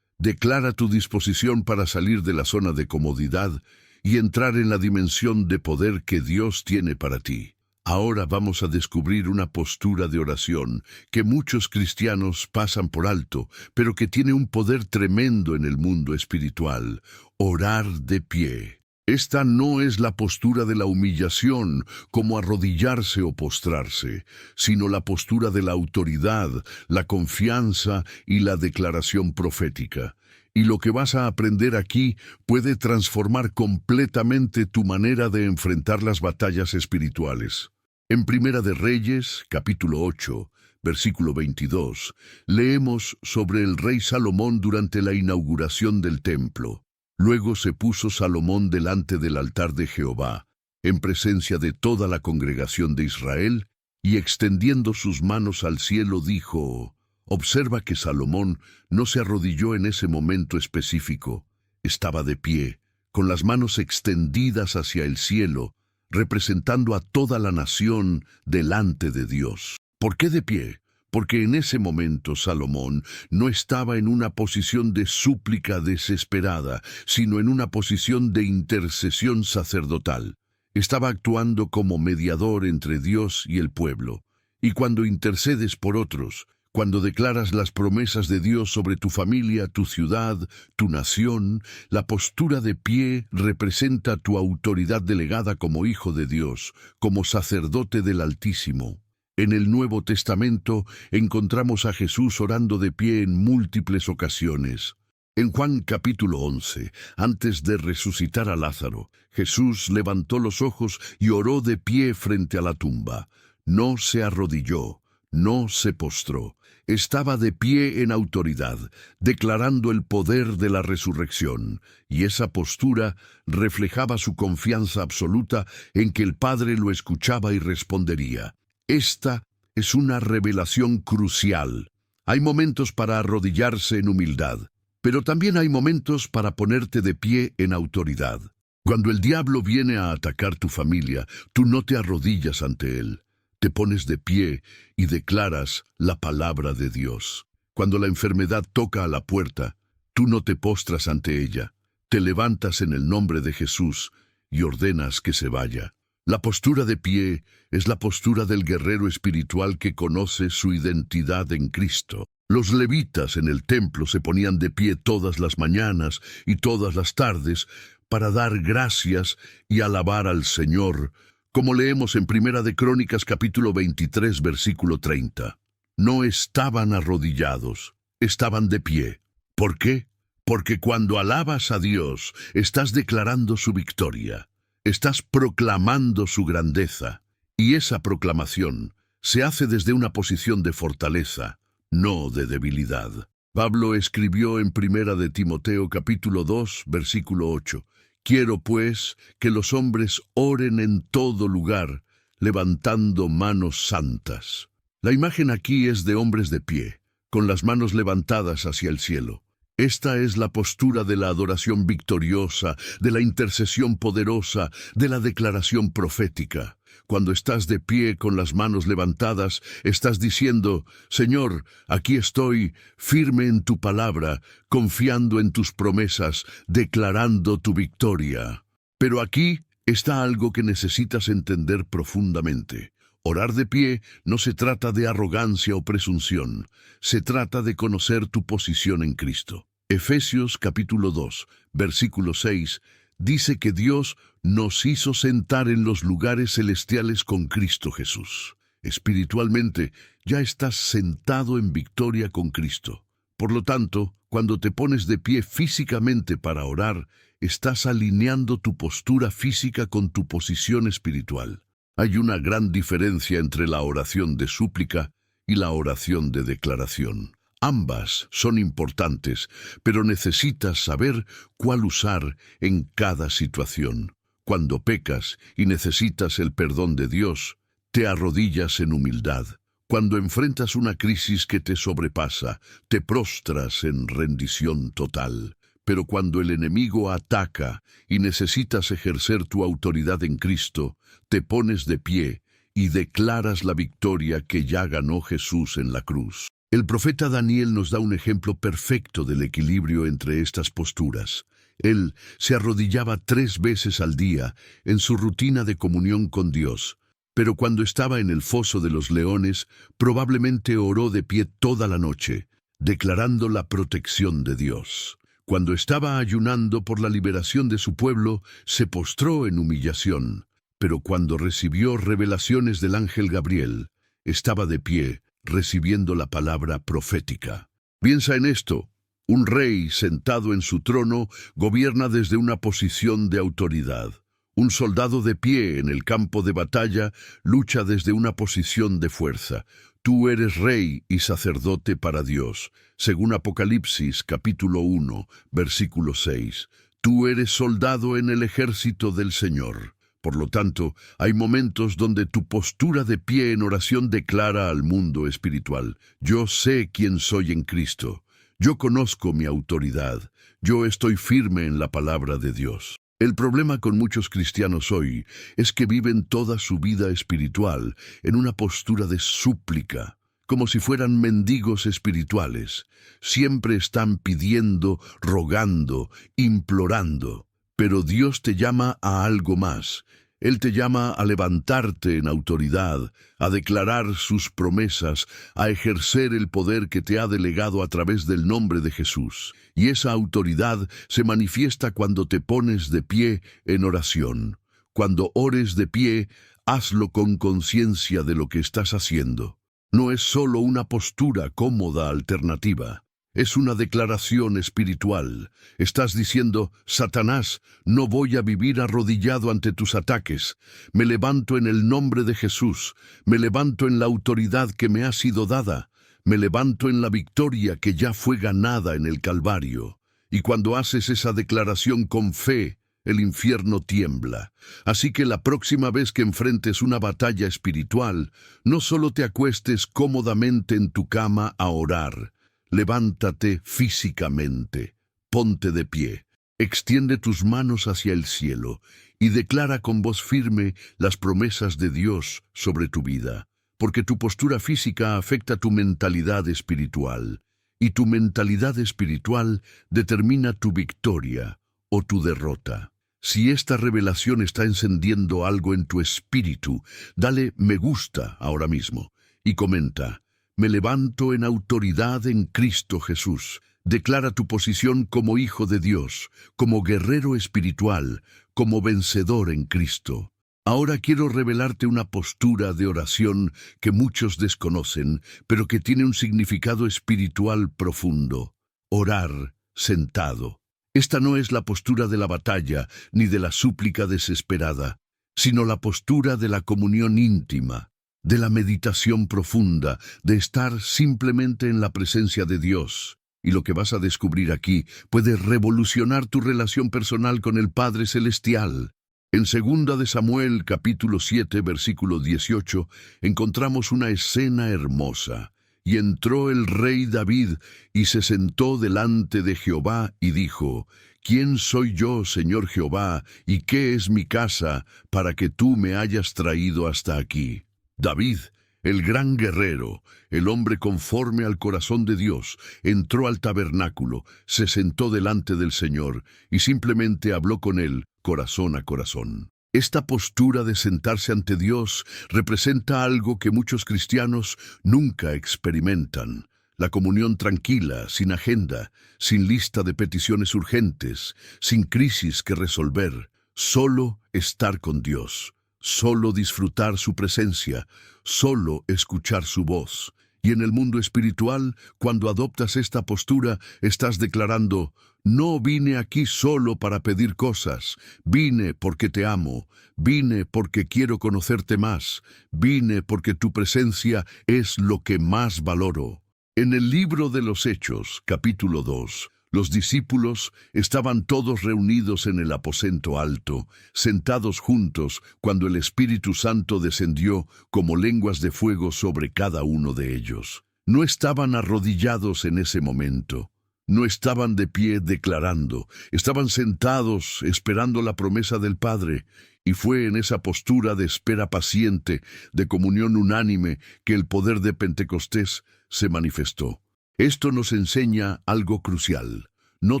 Declara tu disposición para salir de la zona de comodidad y entrar en la dimensión de poder que Dios tiene para ti. Ahora vamos a descubrir una postura de oración que muchos cristianos pasan por alto, pero que tiene un poder tremendo en el mundo espiritual: orar de pie. Esta no es la postura de la humillación, como arrodillarse o postrarse, sino la postura de la autoridad, la confianza y la declaración profética. Y lo que vas a aprender aquí puede transformar completamente tu manera de enfrentar las batallas espirituales. En Primera de Reyes, capítulo 8, versículo 22, leemos sobre el rey Salomón durante la inauguración del templo. Luego se puso Salomón delante del altar de Jehová, en presencia de toda la congregación de Israel, y extendiendo sus manos al cielo dijo... Observa que Salomón no se arrodilló en ese momento específico. Estaba de pie, con las manos extendidas hacia el cielo, representando a toda la nación delante de Dios. ¿Por qué de pie? Porque en ese momento Salomón no estaba en una posición de súplica desesperada, sino en una posición de intercesión sacerdotal. Estaba actuando como mediador entre Dios y el pueblo. Y cuando intercedes por otros, cuando declaras las promesas de Dios sobre tu familia, tu ciudad, tu nación, la postura de pie representa tu autoridad delegada como hijo de Dios, como sacerdote del Altísimo. En el Nuevo Testamento encontramos a Jesús orando de pie en múltiples ocasiones. En Juan capítulo 11, antes de resucitar a Lázaro, Jesús levantó los ojos y oró de pie frente a la tumba. No se arrodilló, no se postró. Estaba de pie en autoridad, declarando el poder de la resurrección, y esa postura reflejaba su confianza absoluta en que el Padre lo escuchaba y respondería. Esta es una revelación crucial. Hay momentos para arrodillarse en humildad, pero también hay momentos para ponerte de pie en autoridad. Cuando el diablo viene a atacar tu familia, tú no te arrodillas ante él. Te pones de pie y declaras la palabra de Dios. Cuando la enfermedad toca a la puerta, tú no te postras ante ella. Te levantas en el nombre de Jesús y ordenas que se vaya. La postura de pie es la postura del guerrero espiritual que conoce su identidad en Cristo. Los levitas en el templo se ponían de pie todas las mañanas y todas las tardes para dar gracias y alabar al Señor, como leemos en Primera de Crónicas capítulo 23, versículo 30. No estaban arrodillados, estaban de pie. ¿Por qué? Porque cuando alabas a Dios, estás declarando su victoria, estás proclamando su grandeza, y esa proclamación se hace desde una posición de fortaleza, no de debilidad. Pablo escribió en Primera de Timoteo capítulo 2, versículo 8. Quiero, pues, que los hombres oren en todo lugar, levantando manos santas. La imagen aquí es de hombres de pie, con las manos levantadas hacia el cielo. Esta es la postura de la adoración victoriosa, de la intercesión poderosa, de la declaración profética. Cuando estás de pie con las manos levantadas, estás diciendo, Señor, aquí estoy, firme en tu palabra, confiando en tus promesas, declarando tu victoria. Pero aquí está algo que necesitas entender profundamente. Orar de pie no se trata de arrogancia o presunción, se trata de conocer tu posición en Cristo. Efesios capítulo 2, versículo 6, dice que Dios nos hizo sentar en los lugares celestiales con Cristo Jesús. Espiritualmente, ya estás sentado en victoria con Cristo. Por lo tanto, cuando te pones de pie físicamente para orar, estás alineando tu postura física con tu posición espiritual. Hay una gran diferencia entre la oración de súplica y la oración de declaración. Ambas son importantes, pero necesitas saber cuál usar en cada situación. Cuando pecas y necesitas el perdón de Dios, te arrodillas en humildad. Cuando enfrentas una crisis que te sobrepasa, te prostras en rendición total. Pero cuando el enemigo ataca y necesitas ejercer tu autoridad en Cristo, te pones de pie y declaras la victoria que ya ganó Jesús en la cruz. El profeta Daniel nos da un ejemplo perfecto del equilibrio entre estas posturas. Él se arrodillaba 3 veces al día en su rutina de comunión con Dios, pero cuando estaba en el foso de los leones, probablemente oró de pie toda la noche, declarando la protección de Dios. Cuando estaba ayunando por la liberación de su pueblo, se postró en humillación, pero cuando recibió revelaciones del ángel Gabriel, estaba de pie, recibiendo la palabra profética. Piensa en esto. Un rey sentado en su trono gobierna desde una posición de autoridad. Un soldado de pie en el campo de batalla lucha desde una posición de fuerza. Tú eres rey y sacerdote para Dios, según Apocalipsis capítulo 1, versículo 6. Tú eres soldado en el ejército del Señor. Por lo tanto, hay momentos donde tu postura de pie en oración declara al mundo espiritual: yo sé quién soy en Cristo. Yo conozco mi autoridad. Yo estoy firme en la palabra de Dios. El problema con muchos cristianos hoy es que viven toda su vida espiritual en una postura de súplica, como si fueran mendigos espirituales. Siempre están pidiendo, rogando, implorando. Pero Dios te llama a algo más. Él te llama a levantarte en autoridad, a declarar sus promesas, a ejercer el poder que te ha delegado a través del nombre de Jesús. Y esa autoridad se manifiesta cuando te pones de pie en oración. Cuando ores de pie, hazlo con conciencia de lo que estás haciendo. No es solo una postura cómoda alternativa. Es una declaración espiritual. Estás diciendo: Satanás, no voy a vivir arrodillado ante tus ataques. Me levanto en el nombre de Jesús. Me levanto en la autoridad que me ha sido dada. Me levanto en la victoria que ya fue ganada en el Calvario. Y cuando haces esa declaración con fe, el infierno tiembla. Así que la próxima vez que enfrentes una batalla espiritual, no solo te acuestes cómodamente en tu cama a orar. Levántate físicamente, ponte de pie, extiende tus manos hacia el cielo y declara con voz firme las promesas de Dios sobre tu vida, porque tu postura física afecta tu mentalidad espiritual, y tu mentalidad espiritual determina tu victoria o tu derrota. Si esta revelación está encendiendo algo en tu espíritu, dale me gusta ahora mismo y comenta: me levanto en autoridad en Cristo Jesús. Declara tu posición como hijo de Dios, como guerrero espiritual, como vencedor en Cristo. Ahora quiero revelarte una postura de oración que muchos desconocen, pero que tiene un significado espiritual profundo. Orar sentado. Esta no es la postura de la batalla ni de la súplica desesperada, sino la postura de la comunión íntima, de la meditación profunda, de estar simplemente en la presencia de Dios. Y lo que vas a descubrir aquí puede revolucionar tu relación personal con el Padre Celestial. En 2 de Samuel, capítulo 7, versículo 18, encontramos una escena hermosa. Y entró el rey David y se sentó delante de Jehová y dijo: ¿Quién soy yo, Señor Jehová, y qué es mi casa para que tú me hayas traído hasta aquí? David, el gran guerrero, el hombre conforme al corazón de Dios, entró al tabernáculo, se sentó delante del Señor y simplemente habló con él, corazón a corazón. Esta postura de sentarse ante Dios representa algo que muchos cristianos nunca experimentan: la comunión tranquila, sin agenda, sin lista de peticiones urgentes, sin crisis que resolver, solo estar con Dios. Solo disfrutar su presencia, solo escuchar su voz. Y en el mundo espiritual, cuando adoptas esta postura, estás declarando: no vine aquí solo para pedir cosas, vine porque te amo, vine porque quiero conocerte más, vine porque tu presencia es lo que más valoro. En el libro de los Hechos, capítulo 2, los discípulos estaban todos reunidos en el aposento alto, sentados juntos, cuando el Espíritu Santo descendió como lenguas de fuego sobre cada uno de ellos. No estaban arrodillados en ese momento. No estaban de pie declarando, estaban sentados esperando la promesa del Padre, y fue en esa postura de espera paciente, de comunión unánime, que el poder de Pentecostés se manifestó. Esto nos enseña algo crucial. No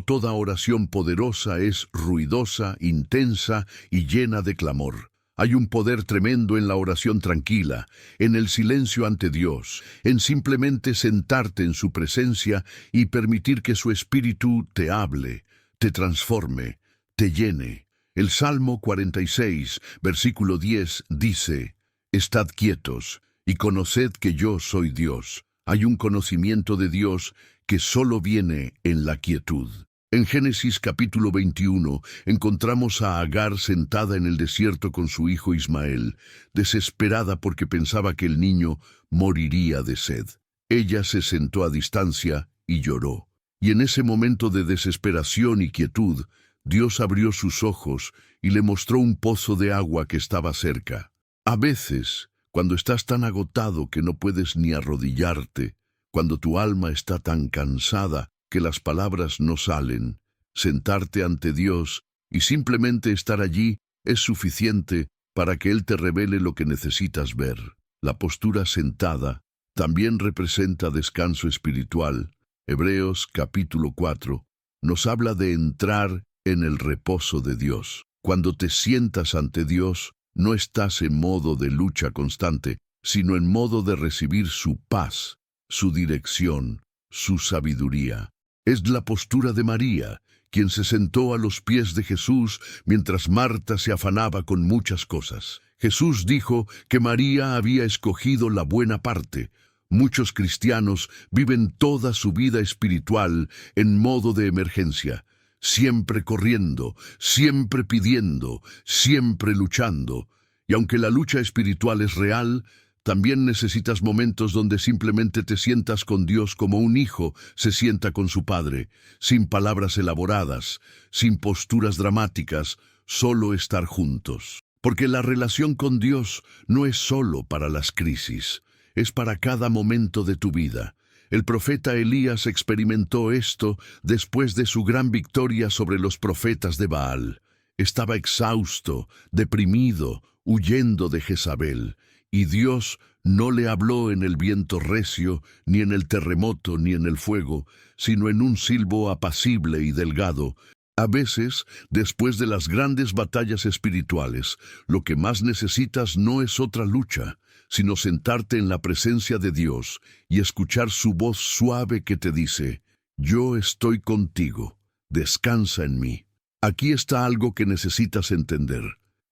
toda oración poderosa es ruidosa, intensa y llena de clamor. Hay un poder tremendo en la oración tranquila, en el silencio ante Dios, en simplemente sentarte en su presencia y permitir que su Espíritu te hable, te transforme, te llene. El Salmo 46, versículo 10 dice: Estad quietos y conoced que yo soy Dios. Hay un conocimiento de Dios que solo viene en la quietud. En Génesis capítulo 21 encontramos a Agar sentada en el desierto con su hijo Ismael, desesperada porque pensaba que el niño moriría de sed. Ella se sentó a distancia y lloró. Y en ese momento de desesperación y quietud, Dios abrió sus ojos y le mostró un pozo de agua que estaba cerca. A veces, cuando estás tan agotado que no puedes ni arrodillarte, cuando tu alma está tan cansada que las palabras no salen, sentarte ante Dios y simplemente estar allí es suficiente para que Él te revele lo que necesitas ver. La postura sentada también representa descanso espiritual. Hebreos capítulo 4 nos habla de entrar en el reposo de Dios. Cuando te sientas ante Dios, no estás en modo de lucha constante, sino en modo de recibir su paz, su dirección, su sabiduría. Es la postura de María, quien se sentó a los pies de Jesús mientras Marta se afanaba con muchas cosas. Jesús dijo que María había escogido la buena parte. Muchos cristianos viven toda su vida espiritual en modo de emergencia, siempre corriendo, siempre pidiendo, siempre luchando. Y aunque la lucha espiritual es real, también necesitas momentos donde simplemente te sientas con Dios como un hijo se sienta con su padre, sin palabras elaboradas, sin posturas dramáticas, solo estar juntos. Porque la relación con Dios no es solo para las crisis, es para cada momento de tu vida. El profeta Elías experimentó esto después de su gran victoria sobre los profetas de Baal. Estaba exhausto, deprimido, huyendo de Jezabel. Y Dios no le habló en el viento recio, ni en el terremoto, ni en el fuego, sino en un silbo apacible y delgado. A veces, después de las grandes batallas espirituales, lo que más necesitas no es otra lucha, sino sentarte en la presencia de Dios y escuchar su voz suave que te dice: yo estoy contigo, descansa en mí. Aquí está algo que necesitas entender.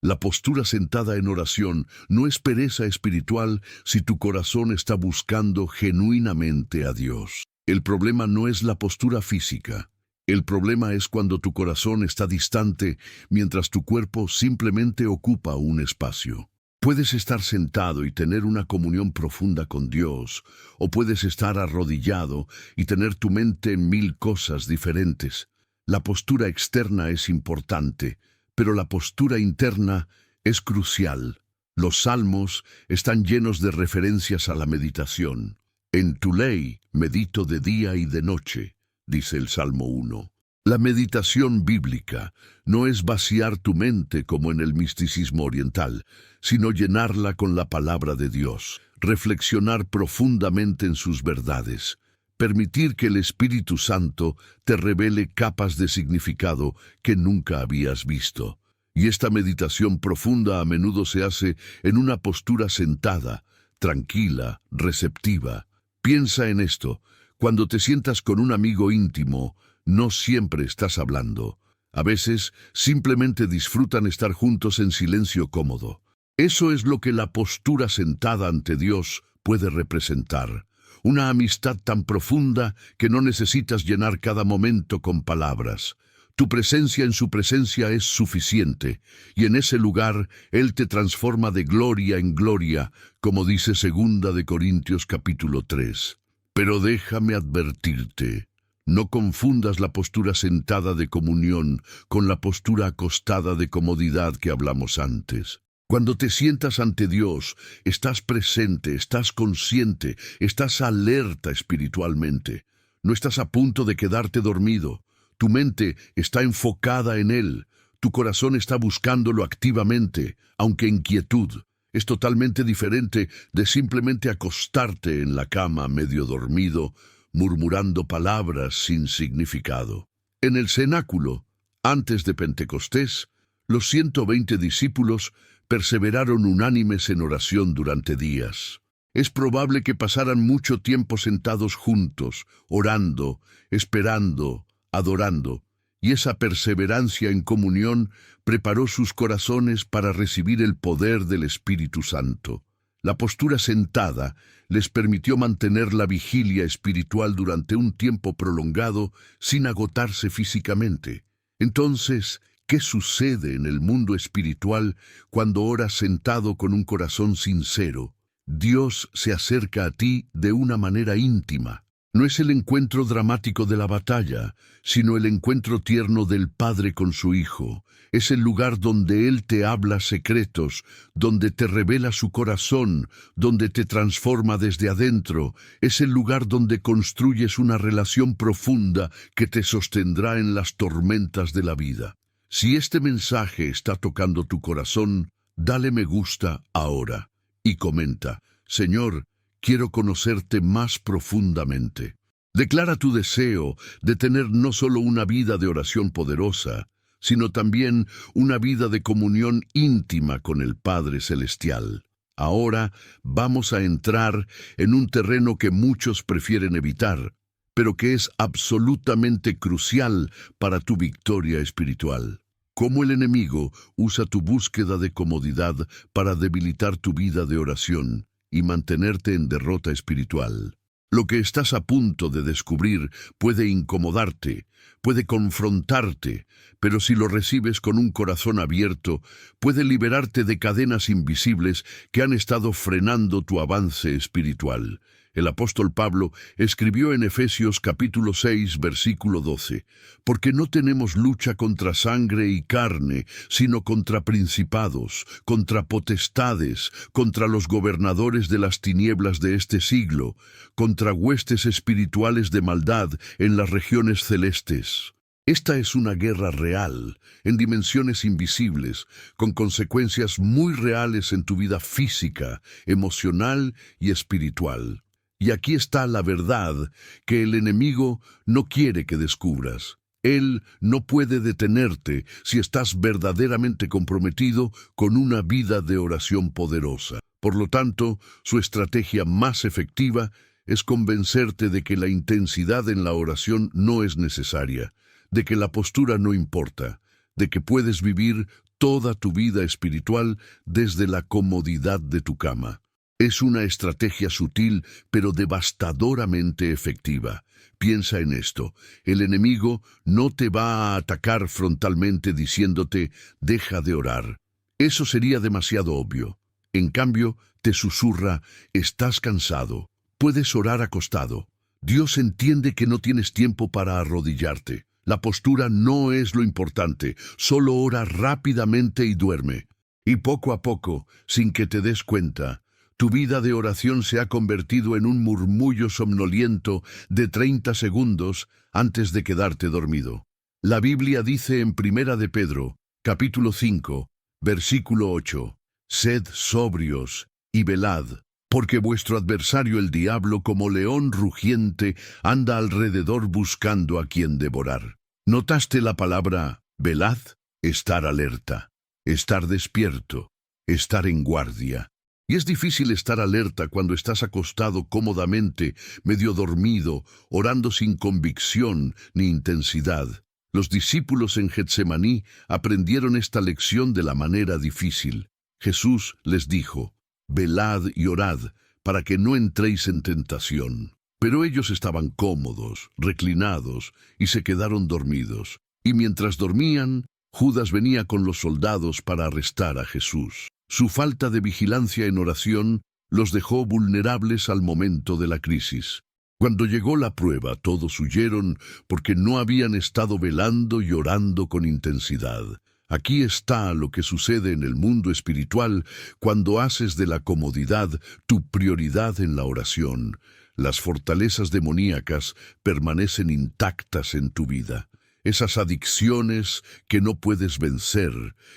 La postura sentada en oración no es pereza espiritual si tu corazón está buscando genuinamente a Dios. El problema no es la postura física. El problema es cuando tu corazón está distante mientras tu cuerpo simplemente ocupa un espacio. Puedes estar sentado y tener una comunión profunda con Dios, o puedes estar arrodillado y tener tu mente en 1000 cosas diferentes. La postura externa es importante, pero la postura interna es crucial. Los salmos están llenos de referencias a la meditación. En tu ley medito de día y de noche, dice el Salmo 1. La meditación bíblica no es vaciar tu mente como en el misticismo oriental, sino llenarla con la palabra de Dios, reflexionar profundamente en sus verdades, permitir que el Espíritu Santo te revele capas de significado que nunca habías visto. Y esta meditación profunda a menudo se hace en una postura sentada, tranquila, receptiva. Piensa en esto: cuando te sientas con un amigo íntimo, no siempre estás hablando. A veces simplemente disfrutan estar juntos en silencio cómodo. Eso es lo que la postura sentada ante Dios puede representar. Una amistad tan profunda que no necesitas llenar cada momento con palabras. Tu presencia en su presencia es suficiente, y en ese lugar Él te transforma de gloria en gloria, como dice 2 de Corintios capítulo 3. Pero déjame advertirte, no confundas la postura sentada de comunión con la postura acostada de comodidad que hablamos antes. Cuando te sientas ante Dios, estás presente, estás consciente, estás alerta espiritualmente. No estás a punto de quedarte dormido. Tu mente está enfocada en Él. Tu corazón está buscándolo activamente, aunque en quietud. Es totalmente diferente de simplemente acostarte en la cama medio dormido, murmurando palabras sin significado. En el cenáculo, antes de Pentecostés, los 120 discípulos perseveraron unánimes en oración durante días. Es probable que pasaran mucho tiempo sentados juntos, orando, esperando, adorando, y esa perseverancia en comunión preparó sus corazones para recibir el poder del Espíritu Santo. La postura sentada les permitió mantener la vigilia espiritual durante un tiempo prolongado sin agotarse físicamente. Entonces, ¿qué sucede en el mundo espiritual cuando oras sentado con un corazón sincero? Dios se acerca a ti de una manera íntima. No es el encuentro dramático de la batalla, sino el encuentro tierno del Padre con su Hijo. Es el lugar donde Él te habla secretos, donde te revela su corazón, donde te transforma desde adentro. Es el lugar donde construyes una relación profunda que te sostendrá en las tormentas de la vida. Si este mensaje está tocando tu corazón, dale me gusta ahora y comenta: Señor, quiero conocerte más profundamente. Declara tu deseo de tener no solo una vida de oración poderosa, sino también una vida de comunión íntima con el Padre Celestial. Ahora vamos a entrar en un terreno que muchos prefieren evitar, pero que es absolutamente crucial para tu victoria espiritual. Cómo el enemigo usa tu búsqueda de comodidad para debilitar tu vida de oración y mantenerte en derrota espiritual. Lo que estás a punto de descubrir puede incomodarte, puede confrontarte, pero si lo recibes con un corazón abierto, puede liberarte de cadenas invisibles que han estado frenando tu avance espiritual. El apóstol Pablo escribió en Efesios capítulo 6, versículo 12, «Porque no tenemos lucha contra sangre y carne, sino contra principados, contra potestades, contra los gobernadores de las tinieblas de este siglo, contra huestes espirituales de maldad en las regiones celestes». Esta es una guerra real, en dimensiones invisibles, con consecuencias muy reales en tu vida física, emocional y espiritual. Y aquí está la verdad que el enemigo no quiere que descubras. Él no puede detenerte si estás verdaderamente comprometido con una vida de oración poderosa. Por lo tanto, su estrategia más efectiva es convencerte de que la intensidad en la oración no es necesaria, de que la postura no importa, de que puedes vivir toda tu vida espiritual desde la comodidad de tu cama. Es una estrategia sutil, pero devastadoramente efectiva. Piensa en esto: el enemigo no te va a atacar frontalmente diciéndote, deja de orar. Eso sería demasiado obvio. En cambio, te susurra, estás cansado, puedes orar acostado. Dios entiende que no tienes tiempo para arrodillarte. La postura no es lo importante, solo ora rápidamente y duerme. Y poco a poco, sin que te des cuenta, tu vida de oración se ha convertido en un murmullo somnoliento de 30 segundos antes de quedarte dormido. La Biblia dice en Primera de Pedro, capítulo 5, versículo 8, «Sed sobrios y velad, porque vuestro adversario el diablo, como león rugiente, anda alrededor buscando a quien devorar». ¿Notaste la palabra velad? Estar alerta, estar despierto, estar en guardia. Y es difícil estar alerta cuando estás acostado cómodamente, medio dormido, orando sin convicción ni intensidad. Los discípulos en Getsemaní aprendieron esta lección de la manera difícil. Jesús les dijo, «Velad y orad, para que no entréis en tentación». Pero ellos estaban cómodos, reclinados, y se quedaron dormidos. Y mientras dormían, Judas venía con los soldados para arrestar a Jesús. Su falta de vigilancia en oración los dejó vulnerables al momento de la crisis. Cuando llegó la prueba, todos huyeron porque no habían estado velando y orando con intensidad. Aquí está lo que sucede en el mundo espiritual cuando haces de la comodidad tu prioridad en la oración. Las fortalezas demoníacas permanecen intactas en tu vida. Esas adicciones que no puedes vencer,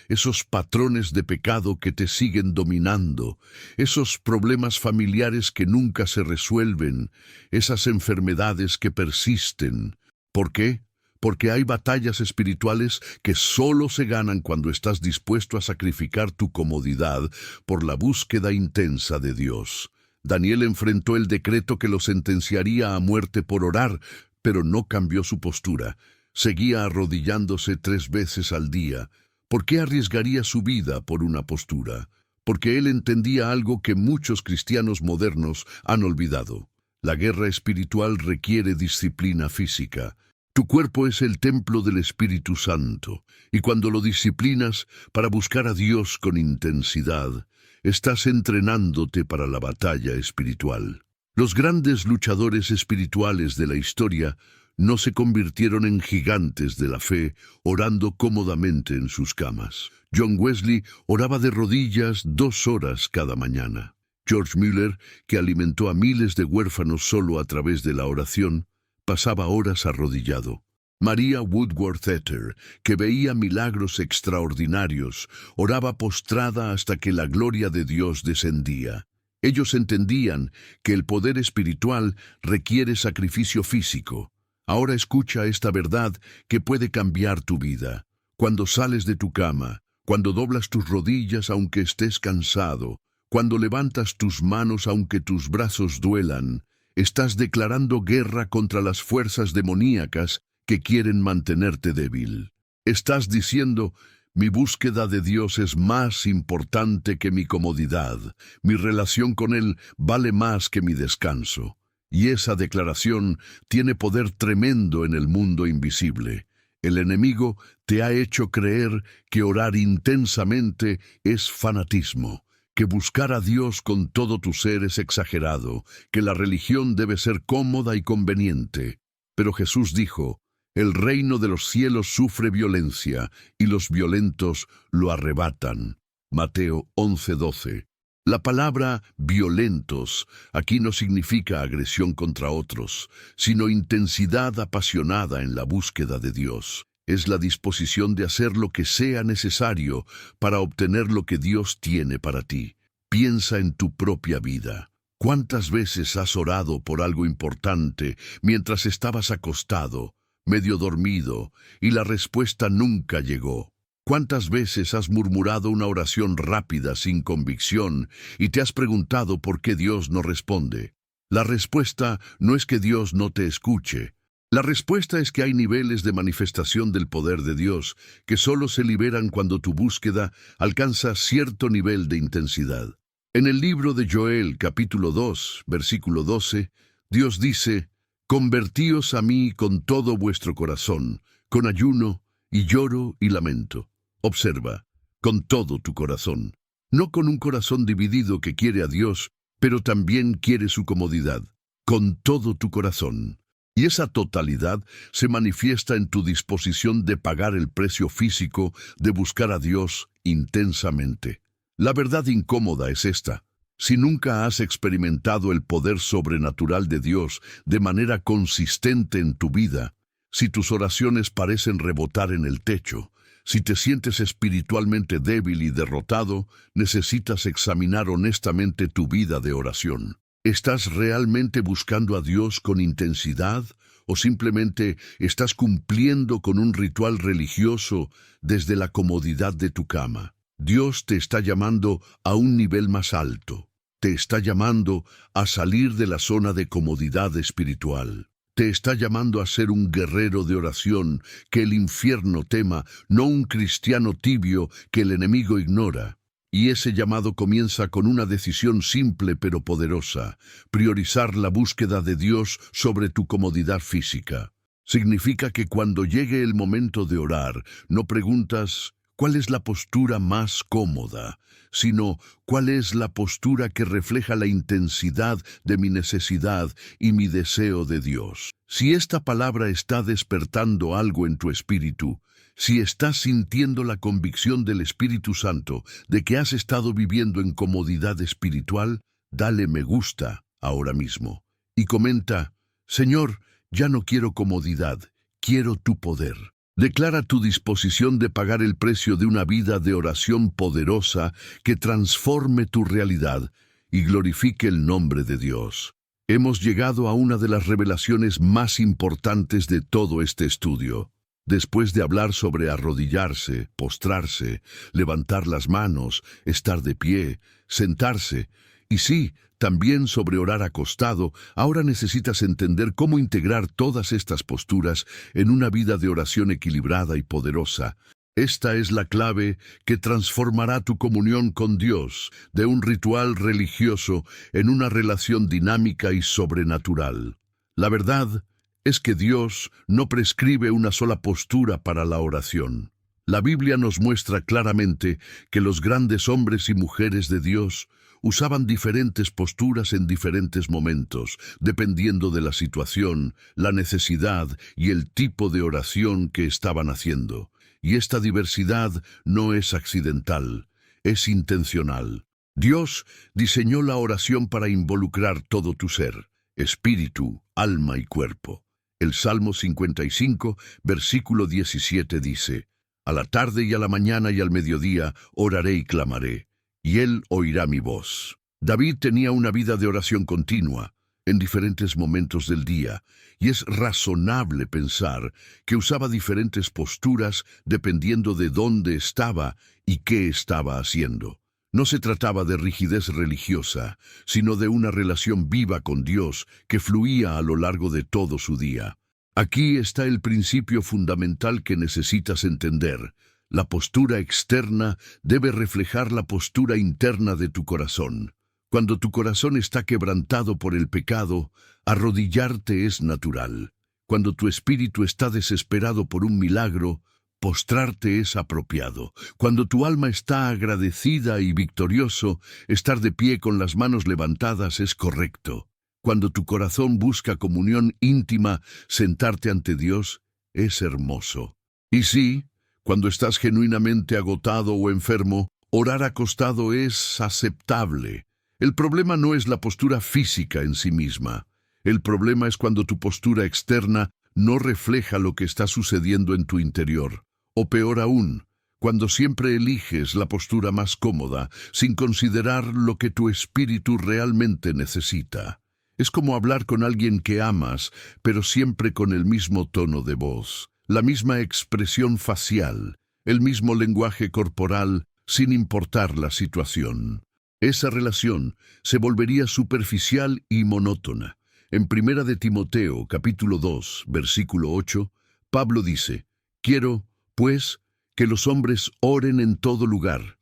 esos patrones de pecado que te siguen dominando, esos problemas familiares que nunca se resuelven, esas enfermedades que persisten. ¿Por qué? porque hay batallas espirituales que solo se ganan cuando estás dispuesto a sacrificar tu comodidad por la búsqueda intensa de Dios. Daniel enfrentó el decreto que lo sentenciaría a muerte por orar, pero no cambió su postura. Seguía arrodillándose 3 veces al día. ¿Por qué arriesgaría su vida por una postura? Porque él entendía algo que muchos cristianos modernos han olvidado. La guerra espiritual requiere disciplina física. Tu cuerpo es el templo del Espíritu Santo, y cuando lo disciplinas para buscar a Dios con intensidad, estás entrenándote para la batalla espiritual. Los grandes luchadores espirituales de la historia no se convirtieron en gigantes de la fe orando cómodamente en sus camas. John Wesley oraba de rodillas 2 horas cada mañana. George Mueller, que alimentó a miles de huérfanos solo a través de la oración, pasaba horas arrodillado. María Woodworth Etter, que veía milagros extraordinarios, oraba postrada hasta que la gloria de Dios descendía. Ellos entendían que el poder espiritual requiere sacrificio físico. Ahora escucha esta verdad que puede cambiar tu vida. Cuando sales de tu cama, cuando doblas tus rodillas aunque estés cansado, cuando levantas tus manos aunque tus brazos duelan, estás declarando guerra contra las fuerzas demoníacas que quieren mantenerte débil. Estás diciendo: mi búsqueda de Dios es más importante que mi comodidad. Mi relación con Él vale más que mi descanso. Y esa declaración tiene poder tremendo en el mundo invisible. El enemigo te ha hecho creer que orar intensamente es fanatismo, que buscar a Dios con todo tu ser es exagerado, que la religión debe ser cómoda y conveniente. Pero Jesús dijo: el reino de los cielos sufre violencia, y los violentos lo arrebatan. Mateo 11:12. La palabra violentos aquí no significa agresión contra otros, sino intensidad apasionada en la búsqueda de Dios. Es la disposición de hacer lo que sea necesario para obtener lo que Dios tiene para ti. Piensa en tu propia vida. ¿Cuántas veces has orado por algo importante mientras estabas acostado, medio dormido, y la respuesta nunca llegó? ¿Cuántas veces has murmurado una oración rápida sin convicción y te has preguntado por qué Dios no responde? La respuesta no es que Dios no te escuche. La respuesta es que hay niveles de manifestación del poder de Dios que solo se liberan cuando tu búsqueda alcanza cierto nivel de intensidad. En el libro de Joel, capítulo 2, versículo 12, Dios dice: «Convertíos a mí con todo vuestro corazón, con ayuno y lloro y lamento». Observa, con todo tu corazón, no con un corazón dividido que quiere a Dios, pero también quiere su comodidad, con todo tu corazón. Y esa totalidad se manifiesta en tu disposición de pagar el precio físico de buscar a Dios intensamente. La verdad incómoda es esta: si nunca has experimentado el poder sobrenatural de Dios de manera consistente en tu vida, si tus oraciones parecen rebotar en el techo, si te sientes espiritualmente débil y derrotado, necesitas examinar honestamente tu vida de oración. ¿Estás realmente buscando a Dios con intensidad o simplemente estás cumpliendo con un ritual religioso desde la comodidad de tu cama? Dios te está llamando a un nivel más alto. Te está llamando a salir de la zona de comodidad espiritual. Te está llamando a ser un guerrero de oración que el infierno tema, no un cristiano tibio que el enemigo ignora. Y ese llamado comienza con una decisión simple pero poderosa: priorizar la búsqueda de Dios sobre tu comodidad física. Significa que cuando llegue el momento de orar, no preguntas ¿cuál es la postura más cómoda?, sino ¿cuál es la postura que refleja la intensidad de mi necesidad y mi deseo de Dios? Si esta palabra está despertando algo en tu espíritu, si estás sintiendo la convicción del Espíritu Santo de que has estado viviendo en comodidad espiritual, dale me gusta ahora mismo y comenta: Señor, ya no quiero comodidad, quiero tu poder. Declara tu disposición de pagar el precio de una vida de oración poderosa que transforme tu realidad y glorifique el nombre de Dios. Hemos llegado a una de las revelaciones más importantes de todo este estudio. Después de hablar sobre arrodillarse, postrarse, levantar las manos, estar de pie, sentarse, y sí, también sobre orar acostado, ahora necesitas entender cómo integrar todas estas posturas en una vida de oración equilibrada y poderosa. Esta es la clave que transformará tu comunión con Dios de un ritual religioso en una relación dinámica y sobrenatural. La verdad es que Dios no prescribe una sola postura para la oración. La Biblia nos muestra claramente que los grandes hombres y mujeres de Dios usaban diferentes posturas en diferentes momentos, dependiendo de la situación, la necesidad y el tipo de oración que estaban haciendo. Y esta diversidad no es accidental, es intencional. Dios diseñó la oración para involucrar todo tu ser, espíritu, alma y cuerpo. El Salmo 55, versículo 17 dice: «A la tarde y a la mañana y al mediodía oraré y clamaré, y Él oirá mi voz». David tenía una vida de oración continua, en diferentes momentos del día, y es razonable pensar que usaba diferentes posturas dependiendo de dónde estaba y qué estaba haciendo. No se trataba de rigidez religiosa, sino de una relación viva con Dios que fluía a lo largo de todo su día. Aquí está el principio fundamental que necesitas entender. La postura externa debe reflejar la postura interna de tu corazón. Cuando tu corazón está quebrantado por el pecado, arrodillarte es natural. Cuando tu espíritu está desesperado por un milagro, postrarte es apropiado. Cuando tu alma está agradecida y victorioso, estar de pie con las manos levantadas es correcto. Cuando tu corazón busca comunión íntima, sentarte ante Dios es hermoso. Y sí, cuando estás genuinamente agotado o enfermo, orar acostado es aceptable. El problema no es la postura física en sí misma. El problema es cuando tu postura externa no refleja lo que está sucediendo en tu interior. O peor aún, cuando siempre eliges la postura más cómoda, sin considerar lo que tu espíritu realmente necesita. Es como hablar con alguien que amas, pero siempre con el mismo tono de voz, la misma expresión facial, el mismo lenguaje corporal, sin importar la situación. Esa relación se volvería superficial y monótona. En 1 de Timoteo, capítulo 2, versículo 8, Pablo dice: «Quiero, pues, que los hombres oren en todo lugar,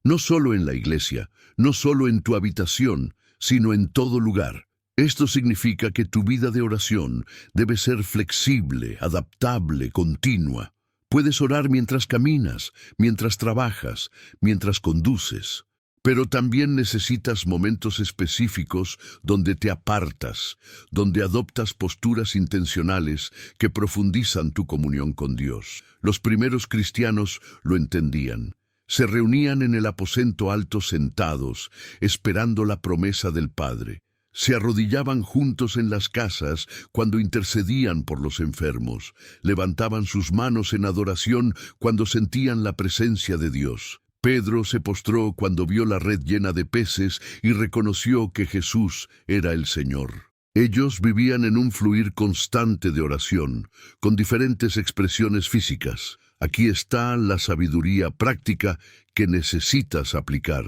no solo en la iglesia, no solo en tu habitación, sino en todo lugar». Esto significa que tu vida de oración debe ser flexible, adaptable, continua. Puedes orar mientras caminas, mientras trabajas, mientras conduces. Pero también necesitas momentos específicos donde te apartas, donde adoptas posturas intencionales que profundizan tu comunión con Dios. Los primeros cristianos lo entendían. Se reunían en el aposento alto sentados, esperando la promesa del Padre. Se arrodillaban juntos en las casas cuando intercedían por los enfermos. Levantaban sus manos en adoración cuando sentían la presencia de Dios. Pedro se postró cuando vio la red llena de peces y reconoció que Jesús era el Señor. Ellos vivían en un fluir constante de oración, con diferentes expresiones físicas. Aquí está la sabiduría práctica que necesitas aplicar.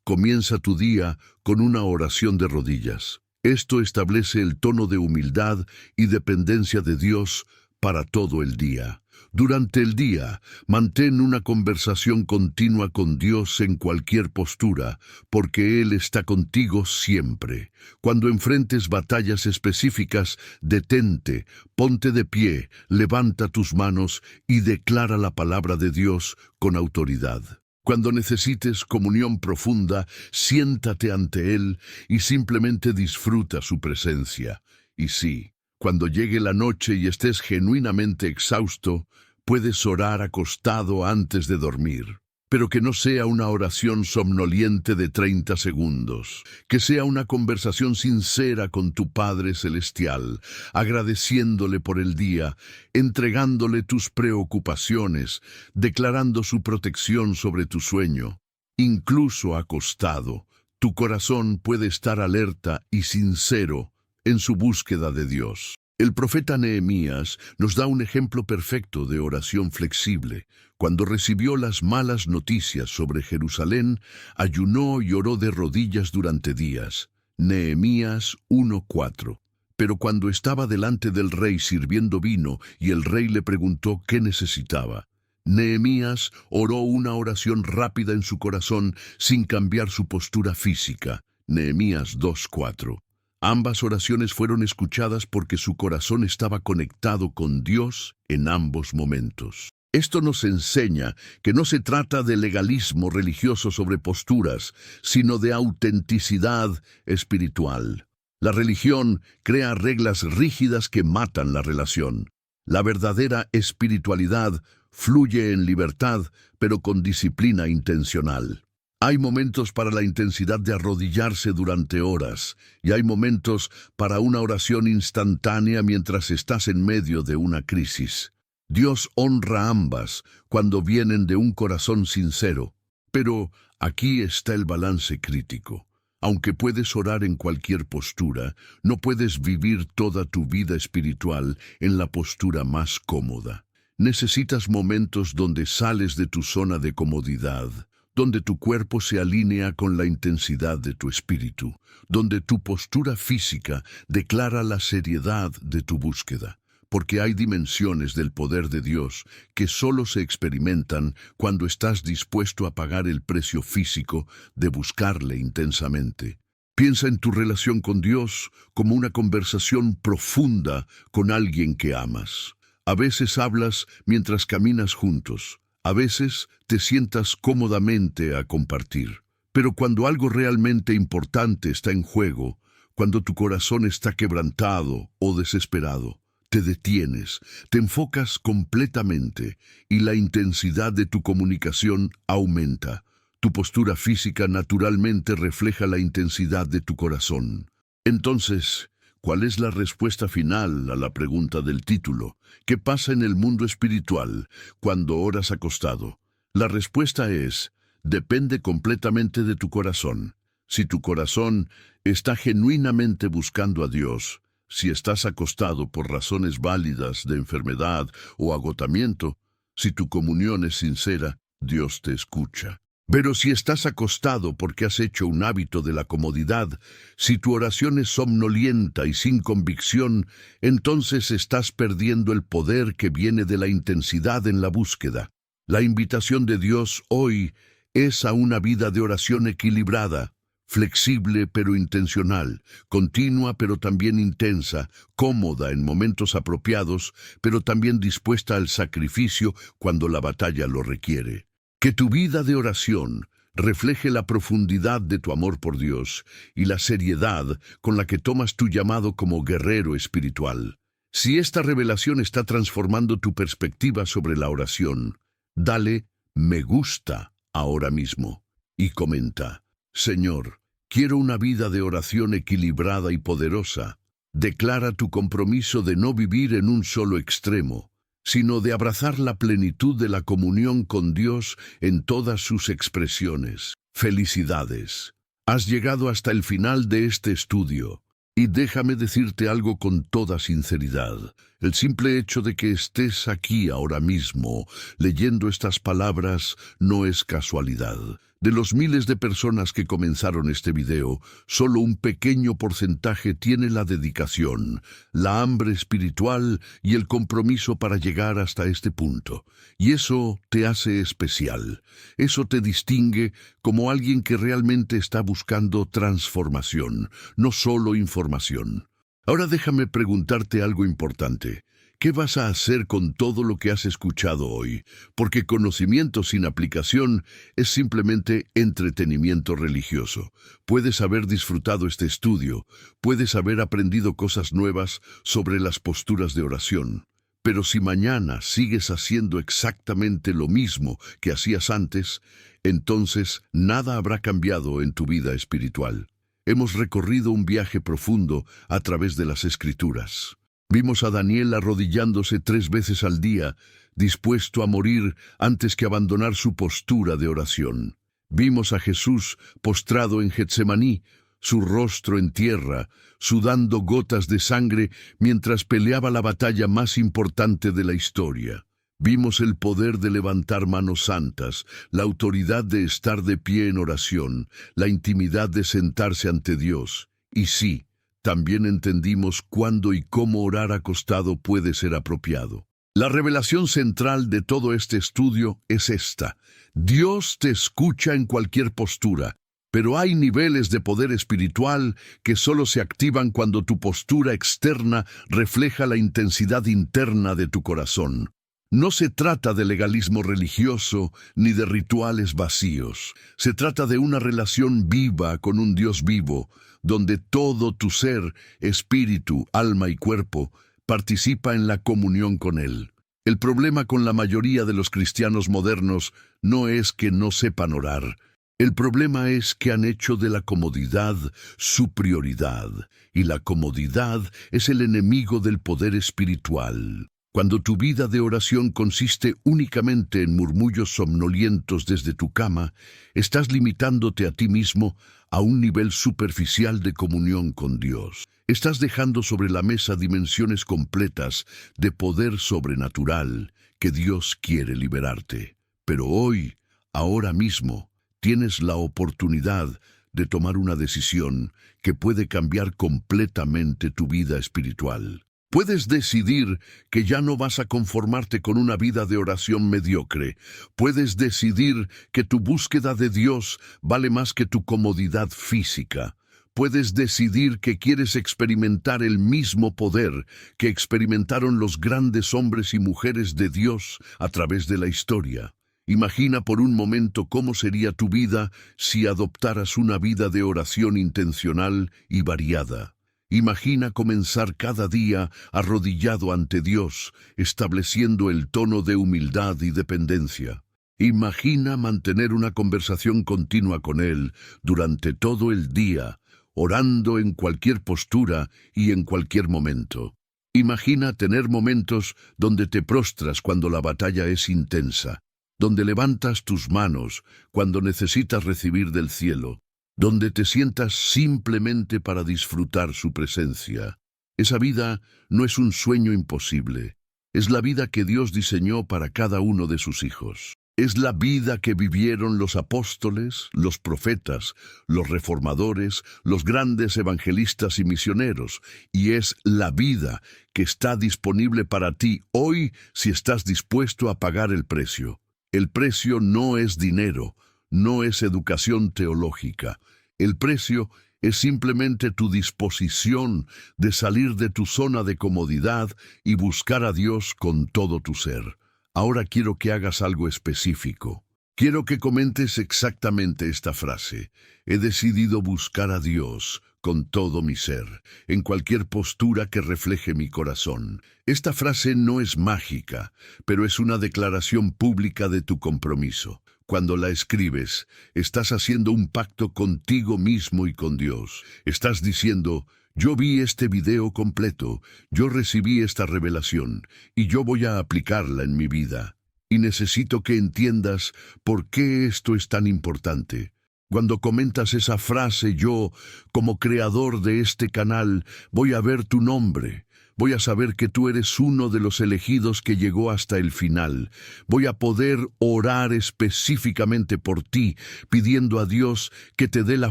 Comienza tu día con una oración de rodillas. Esto establece el tono de humildad y dependencia de Dios para todo el día. Durante el día, mantén una conversación continua con Dios en cualquier postura, porque Él está contigo siempre. Cuando enfrentes batallas específicas, detente, ponte de pie, levanta tus manos y declara la palabra de Dios con autoridad. Cuando necesites comunión profunda, siéntate ante Él y simplemente disfruta su presencia. Y sí, cuando llegue la noche y estés genuinamente exhausto, puedes orar acostado antes de dormir. Pero que no sea una oración somnoliente de 30 segundos, que sea una conversación sincera con tu Padre Celestial, agradeciéndole por el día, entregándole tus preocupaciones, declarando su protección sobre tu sueño. Incluso acostado, Tu corazón puede estar alerta y sincero en su búsqueda de Dios. El profeta Nehemías nos da un ejemplo perfecto de oración flexible. Cuando recibió las malas noticias sobre Jerusalén, ayunó y oró de rodillas durante días. Nehemías 1:4. Pero cuando estaba delante del rey sirviendo vino y el rey le preguntó qué necesitaba, Nehemías oró una oración rápida en su corazón sin cambiar su postura física. Nehemías 2:4. Ambas oraciones fueron escuchadas porque su corazón estaba conectado con Dios en ambos momentos. Esto nos enseña que no se trata de legalismo religioso sobre posturas, sino de autenticidad espiritual. La religión crea reglas rígidas que matan la relación. La verdadera espiritualidad fluye en libertad, pero con disciplina intencional. Hay momentos para la intensidad de arrodillarse durante horas, y hay momentos para una oración instantánea mientras estás en medio de una crisis. Dios honra ambas cuando vienen de un corazón sincero, pero aquí está el balance crítico. Aunque puedes orar en cualquier postura, no puedes vivir toda tu vida espiritual en la postura más cómoda. Necesitas momentos donde sales de tu zona de comodidad, donde tu cuerpo se alinea con la intensidad de tu espíritu, donde tu postura física declara la seriedad de tu búsqueda, porque hay dimensiones del poder de Dios que solo se experimentan cuando estás dispuesto a pagar el precio físico de buscarle intensamente. Piensa en tu relación con Dios como una conversación profunda con alguien que amas. A veces hablas mientras caminas juntos. A veces te sientas cómodamente a compartir, pero cuando algo realmente importante está en juego, cuando tu corazón está quebrantado o desesperado, te detienes, te enfocas completamente y la intensidad de tu comunicación aumenta. Tu postura física naturalmente refleja la intensidad de tu corazón. Entonces, ¿cuál es la respuesta final a la pregunta del título? ¿Qué pasa en el mundo espiritual cuando oras acostado? La respuesta es, depende completamente de tu corazón. Si tu corazón está genuinamente buscando a Dios, si estás acostado por razones válidas de enfermedad o agotamiento, si tu comunión es sincera, Dios te escucha. Pero si estás acostado porque has hecho un hábito de la comodidad, si tu oración es somnolienta y sin convicción, entonces estás perdiendo el poder que viene de la intensidad en la búsqueda. La invitación de Dios hoy es a una vida de oración equilibrada, flexible pero intencional, continua pero también intensa, cómoda en momentos apropiados, pero también dispuesta al sacrificio cuando la batalla lo requiere. Que tu vida de oración refleje la profundidad de tu amor por Dios y la seriedad con la que tomas tu llamado como guerrero espiritual. Si esta revelación está transformando tu perspectiva sobre la oración, dale me gusta ahora mismo y comenta: Señor, quiero una vida de oración equilibrada y poderosa. Declara tu compromiso de no vivir en un solo extremo, sino de abrazar la plenitud de la comunión con Dios en todas sus expresiones. Felicidades. Has llegado hasta el final de este estudio. Y déjame decirte algo con toda sinceridad. El simple hecho de que estés aquí ahora mismo, leyendo estas palabras, no es casualidad. De los miles de personas que comenzaron este video, solo un pequeño porcentaje tiene la dedicación, la hambre espiritual y el compromiso para llegar hasta este punto. Y eso te hace especial. Eso te distingue como alguien que realmente está buscando transformación, no solo información. Ahora déjame preguntarte algo importante. ¿Qué vas a hacer con todo lo que has escuchado hoy? Porque conocimiento sin aplicación es simplemente entretenimiento religioso. Puedes haber disfrutado este estudio, puedes haber aprendido cosas nuevas sobre las posturas de oración. Pero si mañana sigues haciendo exactamente lo mismo que hacías antes, entonces nada habrá cambiado en tu vida espiritual. Hemos recorrido un viaje profundo a través de las Escrituras. Vimos a Daniel arrodillándose 3 veces al día, dispuesto a morir antes que abandonar su postura de oración. Vimos a Jesús postrado en Getsemaní, su rostro en tierra, sudando gotas de sangre mientras peleaba la batalla más importante de la historia. Vimos el poder de levantar manos santas, la autoridad de estar de pie en oración, la intimidad de sentarse ante Dios. Y sí, también entendimos cuándo y cómo orar acostado puede ser apropiado. La revelación central de todo este estudio es esta: Dios te escucha en cualquier postura, pero hay niveles de poder espiritual que solo se activan cuando tu postura externa refleja la intensidad interna de tu corazón. No se trata de legalismo religioso ni de rituales vacíos. Se trata de una relación viva con un Dios vivo, donde todo tu ser, espíritu, alma y cuerpo participa en la comunión con Él. El problema con la mayoría de los cristianos modernos no es que no sepan orar. El problema es que han hecho de la comodidad su prioridad, y la comodidad es el enemigo del poder espiritual. Cuando tu vida de oración consiste únicamente en murmullos somnolientos desde tu cama, estás limitándote a ti mismo a un nivel superficial de comunión con Dios. Estás dejando sobre la mesa dimensiones completas de poder sobrenatural que Dios quiere liberarte. Pero hoy, ahora mismo, tienes la oportunidad de tomar una decisión que puede cambiar completamente tu vida espiritual. Puedes decidir que ya no vas a conformarte con una vida de oración mediocre. Puedes decidir que tu búsqueda de Dios vale más que tu comodidad física. Puedes decidir que quieres experimentar el mismo poder que experimentaron los grandes hombres y mujeres de Dios a través de la historia. Imagina por un momento cómo sería tu vida si adoptaras una vida de oración intencional y variada. Imagina comenzar cada día arrodillado ante Dios, estableciendo el tono de humildad y dependencia. Imagina mantener una conversación continua con Él durante todo el día, orando en cualquier postura y en cualquier momento. Imagina tener momentos donde te prostras cuando la batalla es intensa, donde levantas tus manos cuando necesitas recibir del cielo, donde te sientas simplemente para disfrutar su presencia. Esa vida no es un sueño imposible, es la vida que Dios diseñó para cada uno de sus hijos. Es la vida que vivieron los apóstoles, los profetas, los reformadores, los grandes evangelistas y misioneros, y es la vida que está disponible para ti hoy si estás dispuesto a pagar el precio. El precio no es dinero, no es educación teológica. El precio es simplemente tu disposición de salir de tu zona de comodidad y buscar a Dios con todo tu ser. Ahora quiero que hagas algo específico. Quiero que comentes exactamente esta frase: he decidido buscar a Dios con todo mi ser, en cualquier postura que refleje mi corazón. Esta frase no es mágica, pero es una declaración pública de tu compromiso. Cuando la escribes, estás haciendo un pacto contigo mismo y con Dios. Estás diciendo: yo vi este video completo, yo recibí esta revelación, y yo voy a aplicarla en mi vida. Y necesito que entiendas por qué esto es tan importante. Cuando comentas esa frase, yo, como creador de este canal, voy a ver tu nombre. Voy a saber que tú eres uno de los elegidos que llegó hasta el final. Voy a poder orar específicamente por ti, pidiendo a Dios que te dé la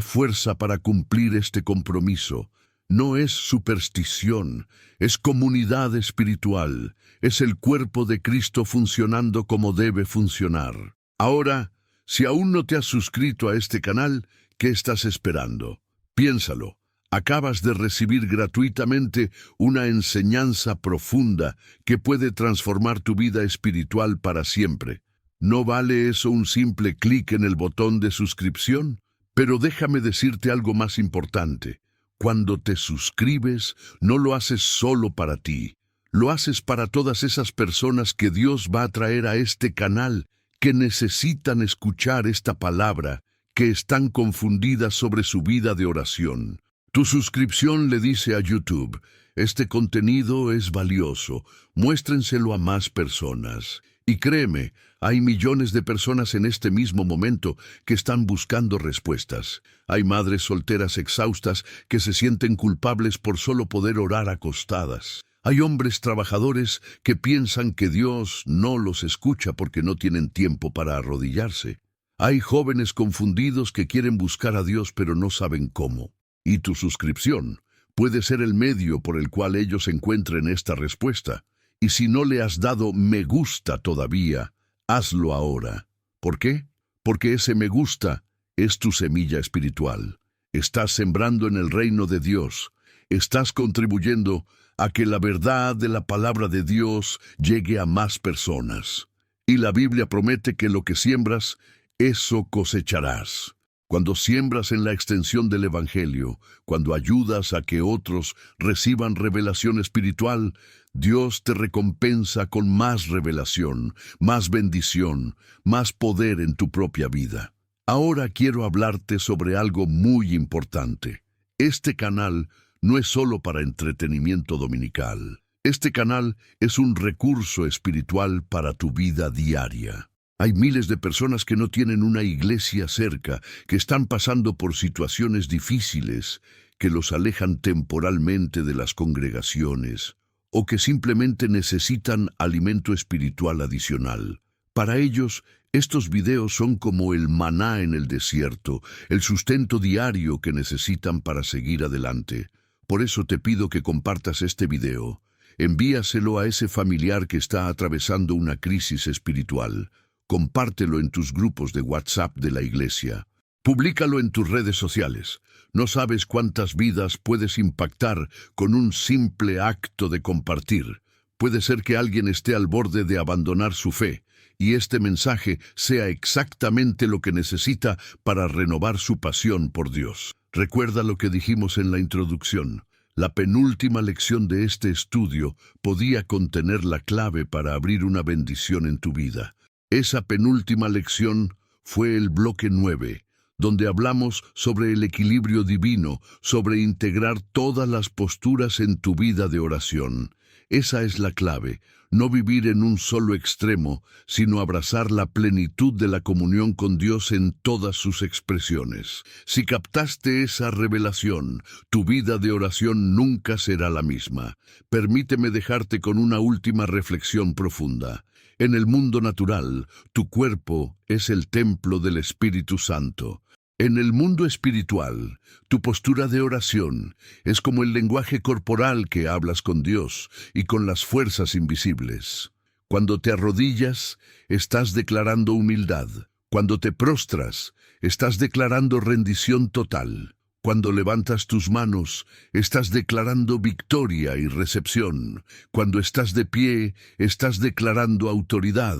fuerza para cumplir este compromiso. No es superstición, es comunidad espiritual, es el cuerpo de Cristo funcionando como debe funcionar. Ahora, si aún no te has suscrito a este canal, ¿qué estás esperando? Piénsalo. Acabas de recibir gratuitamente una enseñanza profunda que puede transformar tu vida espiritual para siempre. ¿No vale eso un simple clic en el botón de suscripción? Pero déjame decirte algo más importante. Cuando te suscribes, no lo haces solo para ti. Lo haces para todas esas personas que Dios va a traer a este canal, que necesitan escuchar esta palabra, que están confundidas sobre su vida de oración. Tu suscripción le dice a YouTube: este contenido es valioso, muéstrenselo a más personas. Y créeme, hay millones de personas en este mismo momento que están buscando respuestas. Hay madres solteras exhaustas que se sienten culpables por solo poder orar acostadas. Hay hombres trabajadores que piensan que Dios no los escucha porque no tienen tiempo para arrodillarse. Hay jóvenes confundidos que quieren buscar a Dios pero no saben cómo. Y tu suscripción puede ser el medio por el cual ellos encuentren esta respuesta. Y si no le has dado me gusta todavía, hazlo ahora. ¿Por qué? Porque ese me gusta es tu semilla espiritual. Estás sembrando en el reino de Dios. Estás contribuyendo a que la verdad de la palabra de Dios llegue a más personas. Y la Biblia promete que lo que siembras, eso cosecharás. Cuando siembras en la extensión del Evangelio, cuando ayudas a que otros reciban revelación espiritual, Dios te recompensa con más revelación, más bendición, más poder en tu propia vida. Ahora quiero hablarte sobre algo muy importante. Este canal no es solo para entretenimiento dominical. Este canal es un recurso espiritual para tu vida diaria. Hay miles de personas que no tienen una iglesia cerca, que están pasando por situaciones difíciles, que los alejan temporalmente de las congregaciones, o que simplemente necesitan alimento espiritual adicional. Para ellos, estos videos son como el maná en el desierto, el sustento diario que necesitan para seguir adelante. Por eso te pido que compartas este video. Envíaselo a ese familiar que está atravesando una crisis espiritual. Compártelo en tus grupos de WhatsApp de la iglesia. Públicalo en tus redes sociales. No sabes cuántas vidas puedes impactar con un simple acto de compartir. Puede ser que alguien esté al borde de abandonar su fe, y este mensaje sea exactamente lo que necesita para renovar su pasión por Dios. Recuerda lo que dijimos en la introducción. La penúltima lección de este estudio podía contener la clave para abrir una bendición en tu vida. Esa penúltima lección fue el bloque 9, donde hablamos sobre el equilibrio divino, sobre integrar todas las posturas en tu vida de oración. Esa es la clave, no vivir en un solo extremo, sino abrazar la plenitud de la comunión con Dios en todas sus expresiones. Si captaste esa revelación, tu vida de oración nunca será la misma. Permíteme dejarte con una última reflexión profunda. En el mundo natural, tu cuerpo es el templo del Espíritu Santo. En el mundo espiritual, tu postura de oración es como el lenguaje corporal que hablas con Dios y con las fuerzas invisibles. Cuando te arrodillas, estás declarando humildad. Cuando te prostras, estás declarando rendición total. Cuando levantas tus manos, estás declarando victoria y recepción. Cuando estás de pie, estás declarando autoridad.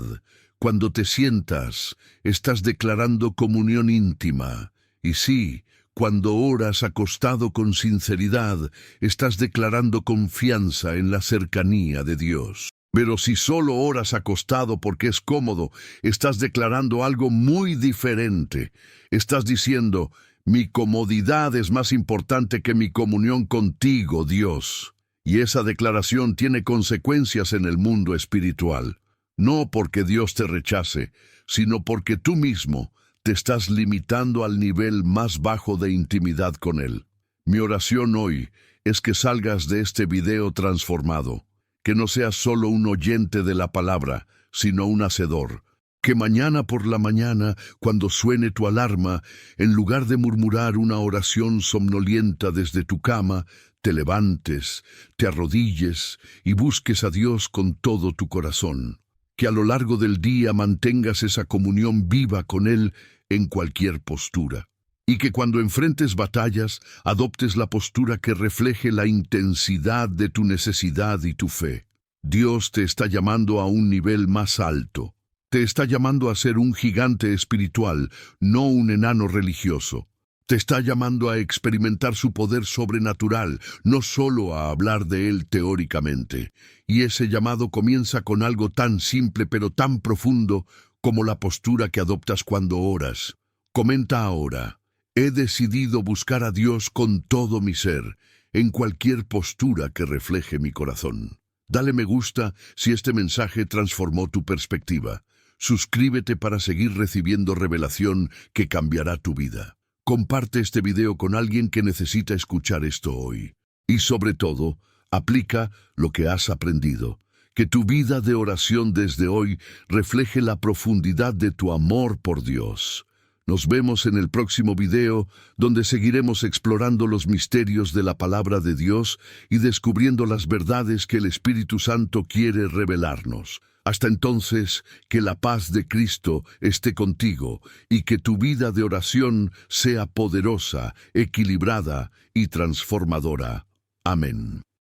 Cuando te sientas, estás declarando comunión íntima. Y sí, cuando oras acostado con sinceridad, estás declarando confianza en la cercanía de Dios. Pero si solo oras acostado porque es cómodo, estás declarando algo muy diferente. Estás diciendo: mi comodidad es más importante que mi comunión contigo, Dios. Y esa declaración tiene consecuencias en el mundo espiritual. No porque Dios te rechace, sino porque tú mismo te estás limitando al nivel más bajo de intimidad con Él. Mi oración hoy es que salgas de este video transformado, que no seas solo un oyente de la palabra, sino un hacedor. Que mañana por la mañana, cuando suene tu alarma, en lugar de murmurar una oración somnolienta desde tu cama, te levantes, te arrodilles y busques a Dios con todo tu corazón. Que a lo largo del día mantengas esa comunión viva con Él en cualquier postura. Y que cuando enfrentes batallas, adoptes la postura que refleje la intensidad de tu necesidad y tu fe. Dios te está llamando a un nivel más alto. Te está llamando a ser un gigante espiritual, no un enano religioso. Te está llamando a experimentar su poder sobrenatural, no solo a hablar de él teóricamente. Y ese llamado comienza con algo tan simple pero tan profundo como la postura que adoptas cuando oras. Comenta ahora: he decidido buscar a Dios con todo mi ser, en cualquier postura que refleje mi corazón. Dale me gusta si este mensaje transformó tu perspectiva. Suscríbete para seguir recibiendo revelación que cambiará tu vida. Comparte este video con alguien que necesita escuchar esto hoy. Y sobre todo, aplica lo que has aprendido. Que tu vida de oración desde hoy refleje la profundidad de tu amor por Dios. Nos vemos en el próximo video, donde seguiremos explorando los misterios de la palabra de Dios y descubriendo las verdades que el Espíritu Santo quiere revelarnos. Hasta entonces, que la paz de Cristo esté contigo y que tu vida de oración sea poderosa, equilibrada y transformadora. Amén.